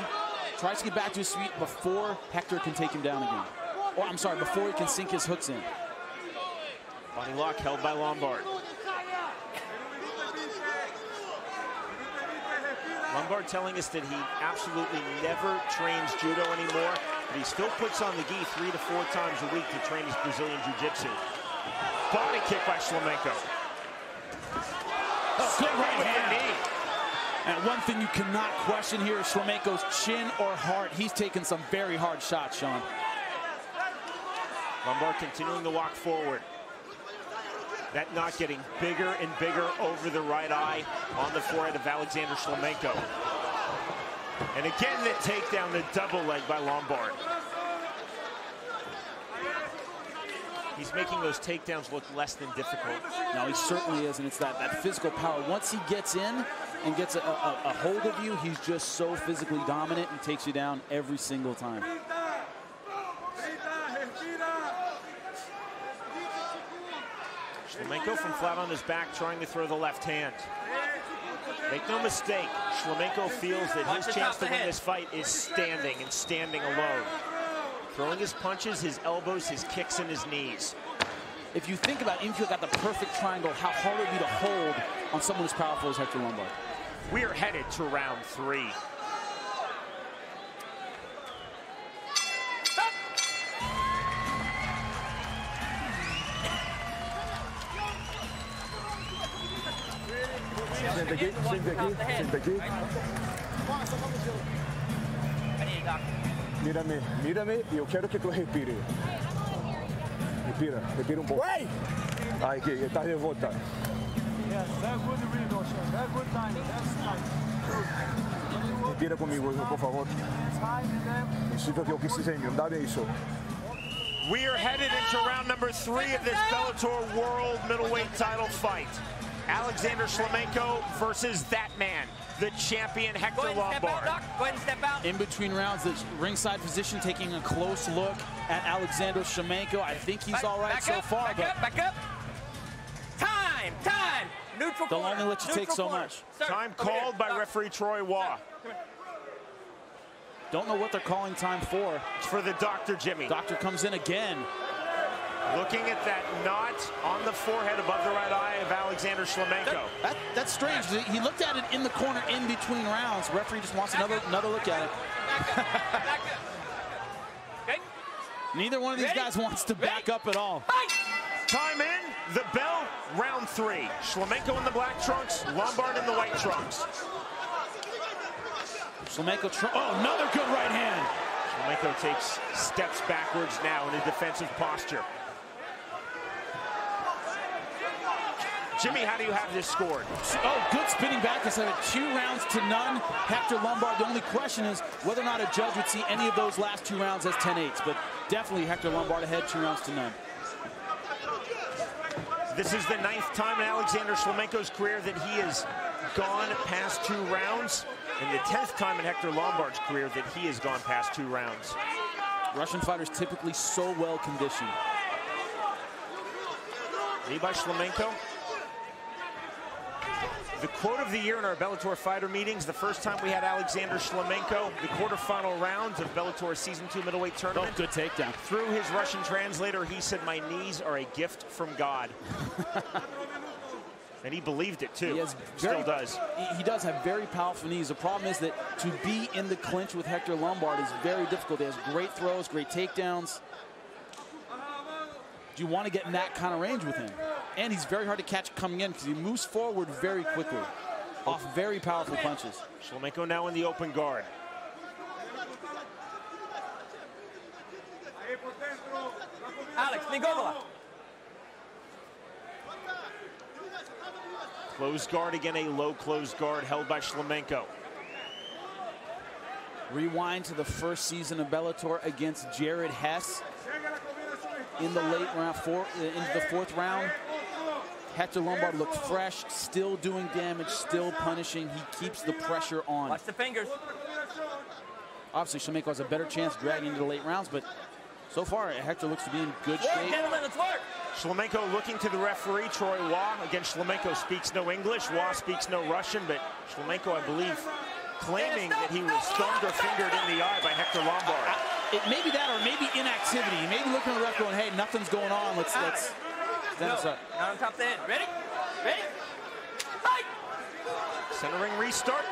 Tries to get back to his feet before Hector can take him down again. Or, I'm sorry, before he can sink his hooks in. Body lock held by Lombard. Lombard telling us that he absolutely never trains judo anymore, but he still puts on the gi 3 to 4 times a week to train his Brazilian Jiu-Jitsu. Body kick by Shlemenko. Oh, good right hand. And one thing you cannot question here is Shlemenko's chin or heart. He's taken some very hard shots, Sean. Lombard continuing to walk forward. That knot getting bigger and bigger over the right eye on the forehead of Alexander Shlemenko. And again, the takedown, the double leg by Lombard. He's making those takedowns look less than difficult. No, he certainly is, and it's that physical power. Once he gets in and gets a hold of you, he's just so physically dominant and takes you down every single time. Shlemenko from flat on his back trying to throw the left hand. Make no mistake, Shlemenko feels that his chance to win this fight is standing and standing alone. Throwing his punches, his elbows, his kicks, and his knees. If you think about it, even if you got the perfect triangle, how hard it would be to hold on someone as powerful as Hector Lombard. We are headed to round 3. Sente aqui, sente aqui, sente aqui. Mira-me, mira-me e eu quero que tu respire. Respira, respira pouco. Aí, aqui, está de volta. Respira comigo, por favor. Necesito que eu precise dá isso. We are headed into round number 3 of this Bellator World Middleweight title fight. Alexander Shlemenko versus that man, the champion Hector Lombard. Go ahead and step out. In between rounds, the ringside physician taking a close look at Alexander Shlemenko. I think he's all right so far. Back up. Time. Neutral They'll corner. only let you take so much. Time called by referee Troy Waugh. Don't know what they're calling time for. It's for the doctor, Jimmy. Doctor comes in again. Looking at that knot on the forehead above the right eye of Alexander Shlemenko. That's strange. He looked at it in the corner in between rounds. Referee just wants another look at it. Neither one of these guys wants to back up at all. Time in, the bell, round 3. Shlemenko in the black trunks, Lombard in the white trunks. Shlemenko, another good right hand. Shlemenko takes steps backwards now in a defensive posture. Jimmy, how do you have this scored? Oh, good spinning back. It's 2 rounds to none. Hector Lombard. The only question is whether or not a judge would see any of those last 2 rounds as 10-8s. But definitely Hector Lombard ahead, 2 rounds to none. This is the 9th time in Alexander Shlemenko's career that he has gone past 2 rounds, and the 10th time in Hector Lombard's career that he has gone past 2 rounds. Russian fighters typically so well conditioned. Knee by Shlemenko. The quote of the year in our Bellator fighter meetings, the first time we had Alexander Shlemenko, the quarterfinal rounds of Bellator's Season 2 middleweight tournament. Oh, good takedown. Through his Russian translator, he said, "My knees are a gift from God." And he believed it too. Still does. He does have very powerful knees. The problem is that to be in the clinch with Hector Lombard is very difficult. He has great throws, great takedowns. Do you want to get in that kind of range with him? And he's very hard to catch coming in because he moves forward very quickly off very powerful punches. Shlemenko now in the open guard. Alex, Nigola. Closed guard again, a low closed guard held by Shlemenko. Rewind to the first season of Bellator against Jared Hess in the late round, into the 4th round. Hector Lombard looked fresh, still doing damage, still punishing. He keeps the pressure on. Watch the fingers. Obviously, Shlemenko has a better chance dragging into the late rounds, but so far, Hector looks to be in good Work, shape. gentlemen, let's work. Shlemenko looking to the referee, Troy Waugh. Again, Shlemenko speaks no English. Waugh speaks no Russian, but Shlemenko, I believe, claiming that he was thumbed or fingered in the eye by Hector Lombard. It may be that or maybe inactivity. He may be looking at the ref going, hey, nothing's going on. Let's stand us up. Now on top of the head. Ready? Ready? Fight! Centering restart.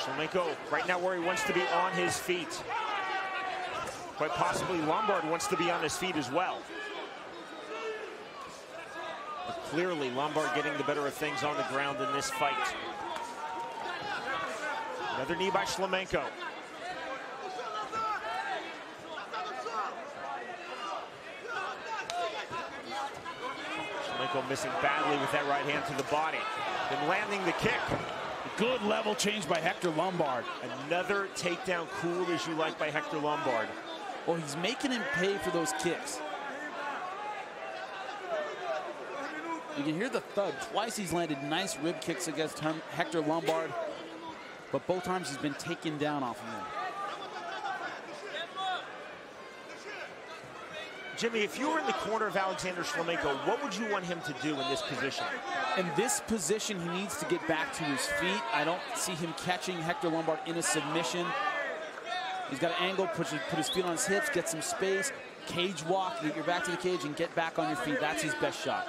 Shlemenko right now where he wants to be on his feet. Quite possibly Lombard wants to be on his feet as well. But clearly Lombard getting the better of things on the ground in this fight. Another knee by Shlemenko. Shlemenko missing badly with that right hand to the body. Then landing the kick. Good level change by Hector Lombard. Another takedown cool as you like by Hector Lombard. Well, he's making him pay for those kicks. You can hear the thud. Twice he's landed nice rib kicks against Hector Lombard, but both times he's been taken down off of him. Jimmy, if you were in the corner of Alexander Shlemenko, what would you want him to do in this position? In this position, he needs to get back to his feet. I don't see him catching Hector Lombard in a submission. He's got an angle, put his feet on his hips, get some space, cage walk, get your back to the cage and get back on your feet. That's his best shot.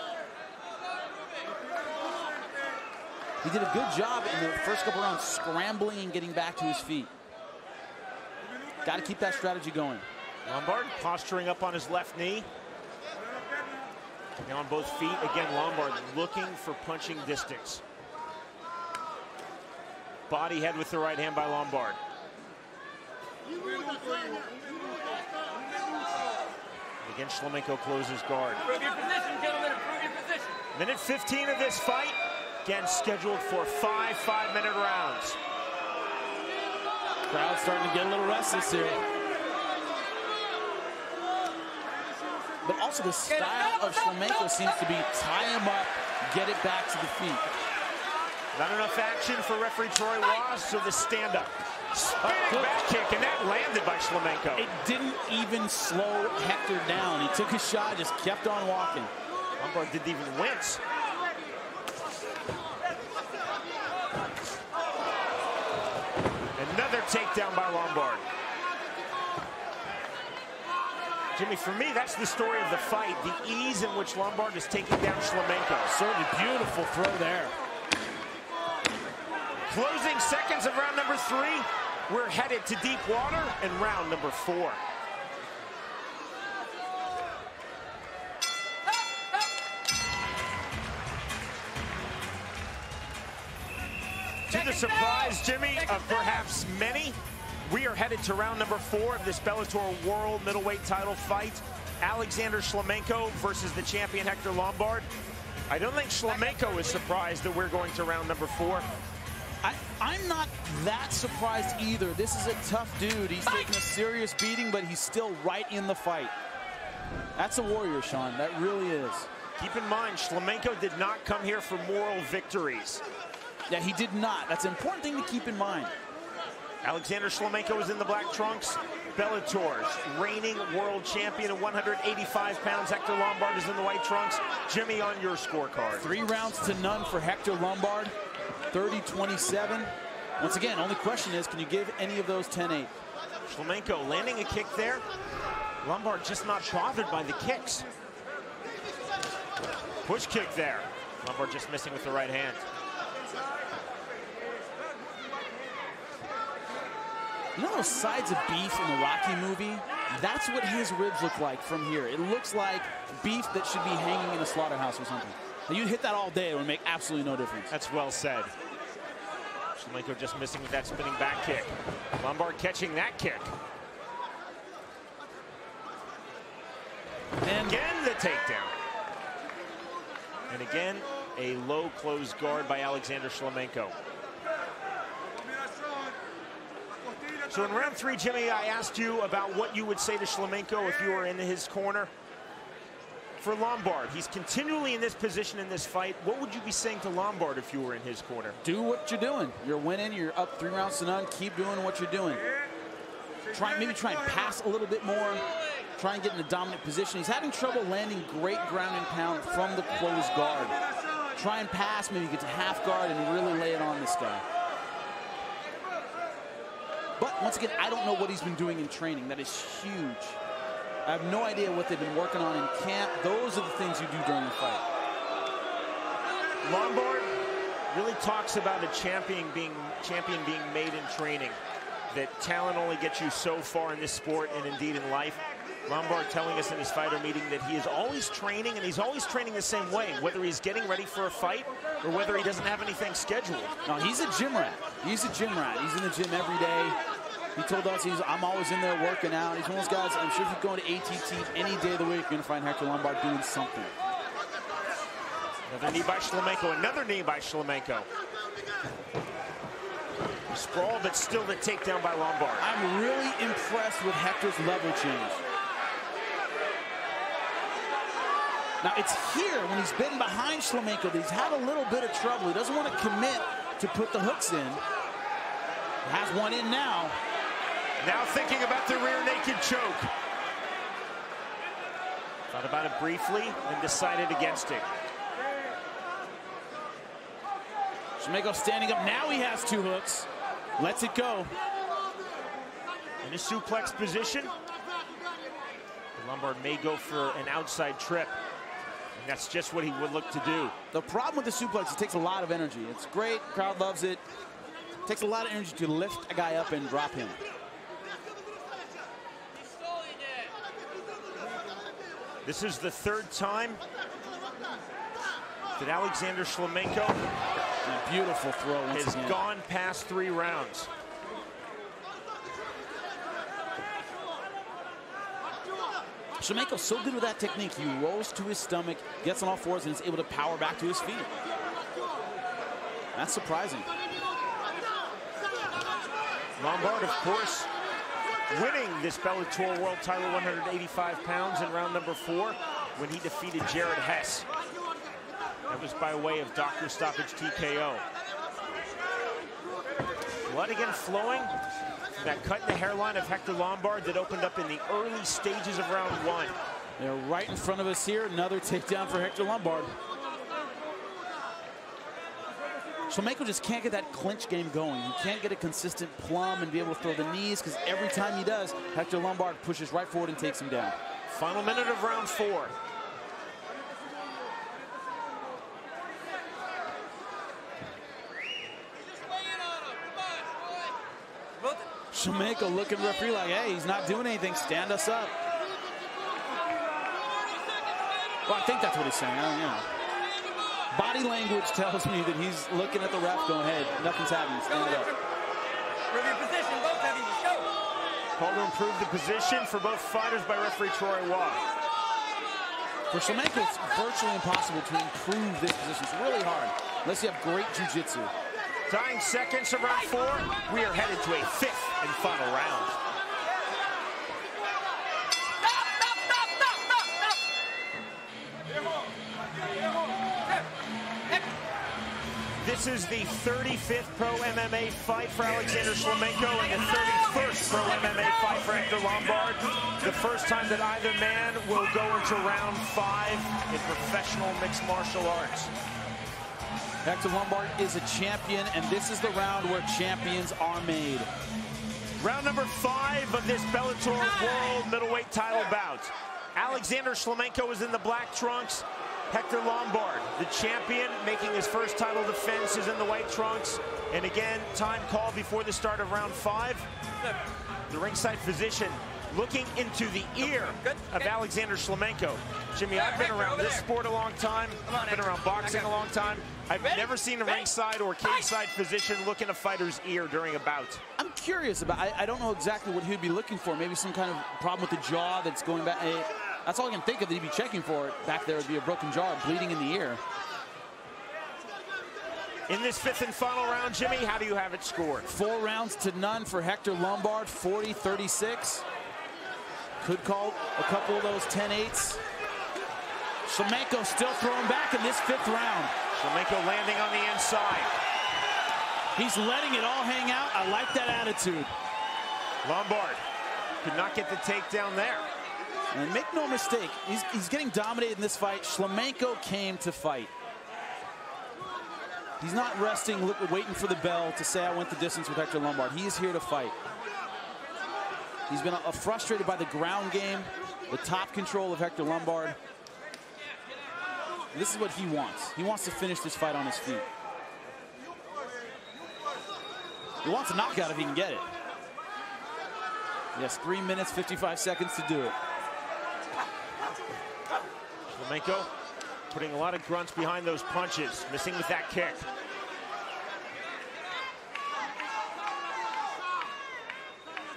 He did a good job in the first couple rounds scrambling and getting back to his feet. Got to keep that strategy going. Lombard posturing up on his left knee. Now on both feet. Again, Lombard looking for punching distance. Body head with the right hand by Lombard. Again, Shlemenko closes guard. Improve your position, gentlemen. Improve your position. Minute 15 of this fight. Again, scheduled for 5 5-minute rounds. Crowd's starting to get a little restless here. But also the style of Shlemenko seems to be tie him up, get it back to the feet. Not enough action for referee Troy Ross, so the stand-up. Spinning back kick, and that landed by Shlemenko. It didn't even slow Hector down. He took his shot, just kept on walking. Lombard didn't even wince. Another takedown by Lombard. Jimmy, for me, that's the story of the fight. The ease in which Lombard is taking down Shlemenko. Certainly beautiful throw there. Closing seconds of round number 3. We're headed to deep water in round number 4. To the surprise, Jimmy, of perhaps many, we are headed to round number 4 of this Bellator World Middleweight title fight. Alexander Shlemenko versus the champion Hector Lombard. I don't think Shlemenko is surprised that we're going to round number 4. I'm not that surprised either. This is a tough dude. He's taking a serious beating, but he's still right in the fight. That's a warrior, Sean. That really is. Keep in mind, Shlemenko did not come here for moral victories. Yeah, he did not. That's an important thing to keep in mind. Alexander Shlemenko is in the black trunks. Bellator's reigning world champion at 185 pounds. Hector Lombard is in the white trunks. Jimmy, on your scorecard. 3 rounds to none for Hector Lombard. 30-27. Once again, only question is, can you give any of those 10-8? Shlemenko landing a kick there. Lombard just not bothered by the kicks. Push kick there. Lombard just missing with the right hand. You know those sides of beef in the Rocky movie? That's what his ribs look like from here. It looks like beef that should be hanging in a slaughterhouse or something. And you'd hit that all day, it would make absolutely no difference. That's well said. Shlemenko just missing with that spinning back kick. Lombard catching that kick. And again, the takedown. And again, a low close guard by Alexander Shlemenko. So in round 3, Jimmy, I asked you about what you would say to Shlemenko if you were in his corner. For Lombard, he's continually in this position in this fight. What would you be saying to Lombard if you were in his corner? Do what you're doing. You're winning. You're up 3 rounds to none. Keep doing what you're doing. Maybe try and pass a little bit more. Try and get in a dominant position. He's having trouble landing great ground and pound from the closed guard. Try and pass, maybe get to half guard and really lay it on this guy. But once again, I don't know what he's been doing in training. That is huge. I have no idea what they've been working on in camp. Those are the things you do during the fight. Lombard really talks about a champion being made in training. That talent only gets you so far in this sport and indeed in life. Lombard telling us in his fighter meeting that he is always training, and he's always training the same way, whether he's getting ready for a fight or whether he doesn't have anything scheduled. No, he's a gym rat. He's a gym rat. He's in the gym every day. He told us, I'm always in there working out. He's one of those guys, I'm sure if you go into ATT any day of the week, you're going to find Hector Lombard doing something. Another knee by Shlemenko, another knee by Shlemenko. Sprawl, but still the takedown by Lombard. I'm really impressed with Hector's level change. Now, it's here when he's been behind Shlemenko that he's had a little bit of trouble. He doesn't want to commit to put the hooks in. Has one in now. Now thinking about the rear naked choke. Thought about it briefly and decided against it. Shlemenko standing up. Now he has 2 hooks. Lets it go. In a suplex position. Lombard may go for an outside trip. And that's just what he would look to do. The problem with the suplex, it takes a lot of energy. It's great, crowd loves it. It takes a lot of energy to lift a guy up and drop him. This is the 3rd time that Alexander Shlemenko, a beautiful throw once has again. gone past 3 rounds. Shlemenko's so good with that technique. He rolls to his stomach, gets on all fours, and is able to power back to his feet. That's surprising. Lombard, of course, winning this Bellator World Title 185 pounds in round number 4 when he defeated Jared Hess. That was by way of doctor stoppage TKO. Blood again flowing. That cut in the hairline of Hector Lombard that opened up in the early stages of round 1. They're right in front of us here. Another takedown for Hector Lombard. Shlemenko just can't get that clinch game going. He can't get a consistent plumb and be able to throw the knees, because every time he does, Hector Lombard pushes right forward and takes him down. Final minute of round 4. Shlemenko looking at the referee like, hey, he's not doing anything. Stand us up. Well, I think that's what he's saying. I don't know. Body language tells me that he's looking at the ref going, hey, nothing's happening. Stand it up. Review position, both of you. Show. Call to improve the position for both fighters by referee Troy Watt. For Shlemenko, it's virtually impossible to improve this position. It's really hard, unless you have great jiu-jitsu. Dying seconds of round 4. We are headed to a 5th and final round. This is the 35th Pro MMA fight for Alexander Shlemenko and the 31st Pro MMA fight for Hector Lombard. The first time that either man will go into round 5 in professional mixed martial arts. Hector Lombard is a champion, and this is the round where champions are made. Round number 5 of this Bellator World Middleweight title bout. Alexander Shlemenko is in the black trunks. Hector Lombard, the champion, making his first title defense, is in the white trunks. And again, time called before the start of round 5. The ringside physician looking into the ear of Alexander Shlemenko. Jimmy, I've been around this sport a long time. I've been around boxing a long time. I've never seen a ringside or cage-side physician look in a fighter's ear during a bout. I'm curious about, I don't know exactly what he'd be looking for. Maybe some kind of problem with the jaw that's going back. That's all I can think of that he'd be checking for. Back there would be a broken jaw, bleeding in the ear. In this 5th and final round, Jimmy, how do you have it scored? 4 rounds to none for Hector Lombard, 40-36. Could call a couple of those 10-8s. Shlemenko still throwing back in this 5th round. Shlemenko landing on the inside. He's letting it all hang out. I like that attitude. Lombard could not get the takedown there. And make no mistake, he's getting dominated in this fight. Shlemenko came to fight. He's not resting, waiting for the bell to say I went the distance with Hector Lombard. He is here to fight. He's been frustrated by the ground game, the top control of Hector Lombard. This is what he wants. He wants to finish this fight on his feet. He wants a knockout if he can get it. He has 3 minutes, 55 seconds to do it. Shlemenko putting a lot of grunts behind those punches, missing with that kick.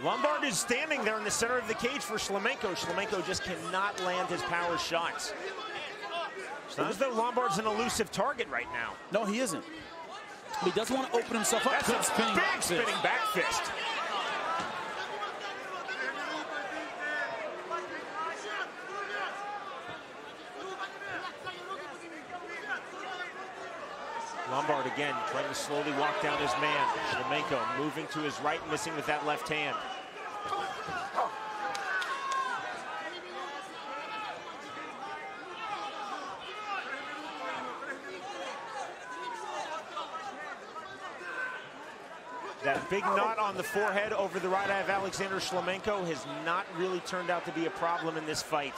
Lombard is standing there in the center of the cage for Shlemenko. Shlemenko just cannot land his power shots. It's not as though Lombard's an elusive target right now. No, he isn't. But he doesn't want to open himself up. That's a big spinning back fist. Lombard again trying to slowly walk down his man. Shlemenko moving to his right, missing with that left hand. That big knot on the forehead over the right eye of Alexander Shlemenko has not really turned out to be a problem in this fight.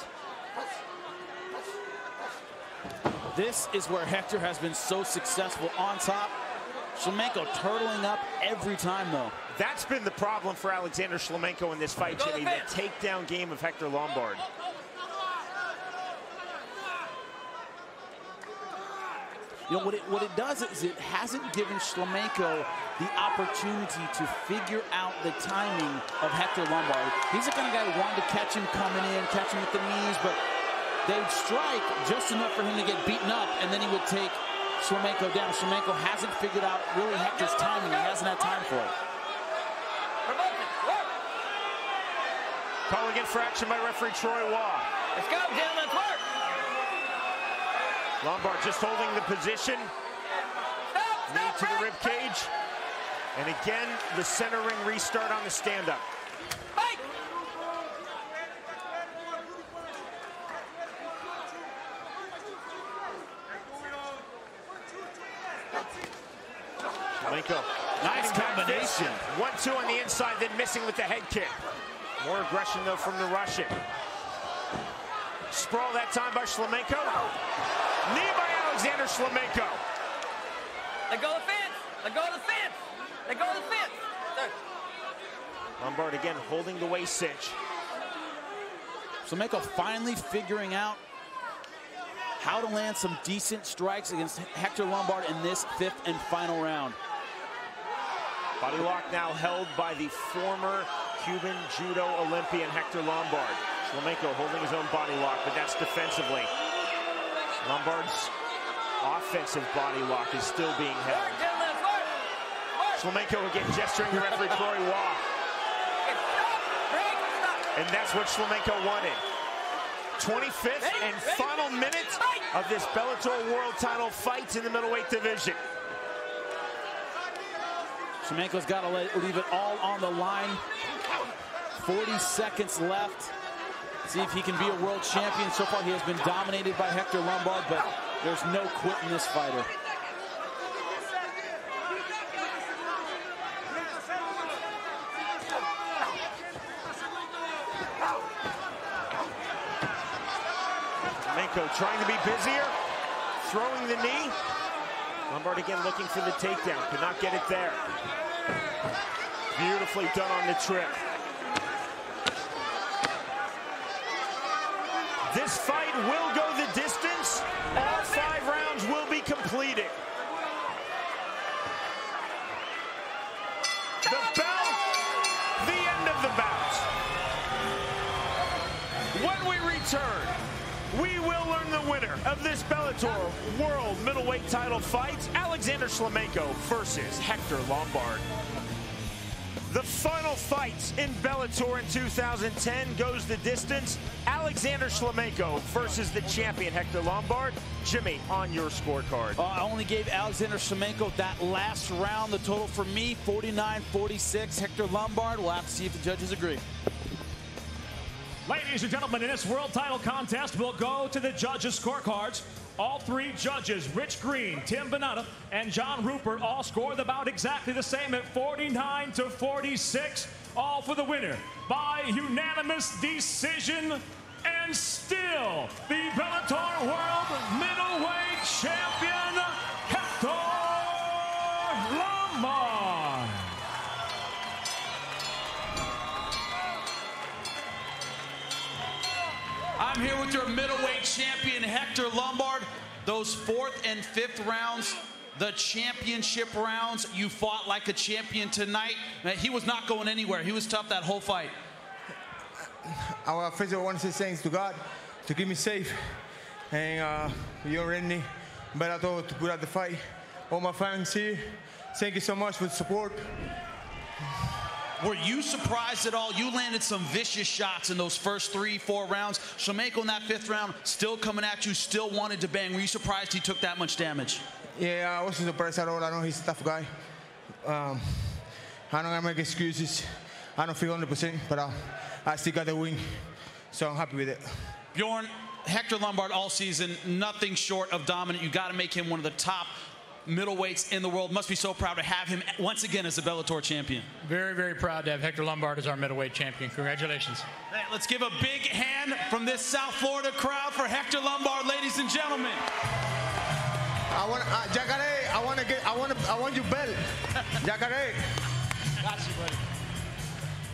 This is where Hector has been so successful on top. Shlemenko turtling up every time, though. That's been the problem for Alexander Shlemenko in this fight, Jimmy, the takedown game of Hector Lombard. You know, what it does is it hasn't given Shlemenko the opportunity to figure out the timing of Hector Lombard. He's the kind of guy who wanted to catch him coming in, catch him with the knees, but they'd strike just enough for him to get beaten up, and then he would take Shlemenko down. Shlemenko hasn't figured out really Hector's timing. He hasn't had time for it. Calling in for action by referee Troy Waugh. Let's go, gentlemen, let's work. Lombard just holding the position. Knee to the rib cage. And again, the center ring restart on the stand-up. Shlemenko. Nice combination. 1-2 on the inside, then missing with the head kick. More aggression, though, from the Russian. Sprawl that time by Shlemenko. Knee by Alexander Shlemenko. Let go of the fence. Let go of the fence. Let go of the fence. There. Lombard again holding the waist cinch. Shlemenko finally figuring out how to land some decent strikes against Hector Lombard in this 5th and final round. Body lock now held by the former Cuban judo Olympian Hector Lombard. Shlemenko holding his own body lock, but that's defensively. Lombard's offensive body lock is still being held. Shlemenko again gesturing to referee Troy Waugh. And that's what Shlemenko wanted. 25th and final minute of this Bellator World Title fight in the middleweight division. Shlemenko's got to leave it all on the line. 40 seconds left. See if he can be a world champion. So far, he has been dominated by Hector Lombard, but there's no quitting this fighter. Shlemenko trying to be busier, throwing the knee. Lombard again looking for the takedown, could not get it there. Beautifully done on the trip. This fight will go the distance. All 5 rounds will be completed. The bell, the end of the bout. When we return, we will learn the winner of this Bellator World Middleweight Title fight, Alexander Shlemenko versus Hector Lombard. The final fight in Bellator in 2010 goes the distance. Alexander Shlemenko versus the champion Hector Lombard. Jimmy, on your scorecard. I only gave Alexander Shlemenko that last round. The total for me, 49-46. Hector Lombard. We'll have to see if the judges agree. Ladies and gentlemen, in this world title contest, we'll go to the judges' scorecards. All 3 judges, Rich Green, Tim Bonata, and John Rupert, all scored the bout exactly the same at 49-46. All for the winner by unanimous decision. And still, the Bellator World Middleweight Champion, Hector Lombard. I'm here with your middleweight champion, Hector Lombard. Those 4th and 5th rounds, the championship rounds, you fought like a champion tonight. He was not going anywhere. He was tough that whole fight. First of all, I want to say thanks to God to keep me safe. And you already Bellator to put out the fight. All my fans here, thank you so much for the support. Were you surprised at all? You landed some vicious shots in those first 3-4 rounds. Shlemenko in that 5th round, still coming at you, still wanted to bang. Were you surprised he took that much damage? Yeah, I wasn't surprised at all. I know he's a tough guy. I don't gonna make excuses. I don't feel 100%, but I still got the win, so I'm happy with it. Bjorn, Hector Lombard all season, nothing short of dominant. You got to make him one of the top middleweights in the world. Must be so proud to have him once again as the Bellator champion. Very, very proud to have Hector Lombard as our middleweight champion. Congratulations. Hey, let's give a big hand from this South Florida crowd for Hector Lombard, ladies and gentlemen. I want Jacare. I want your belt. Jacare. Got you, buddy.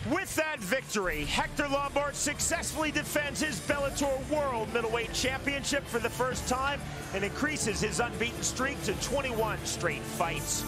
With that victory, Hector Lombard successfully defends his Bellator World Middleweight Championship for the first time and increases his unbeaten streak to 21 straight fights.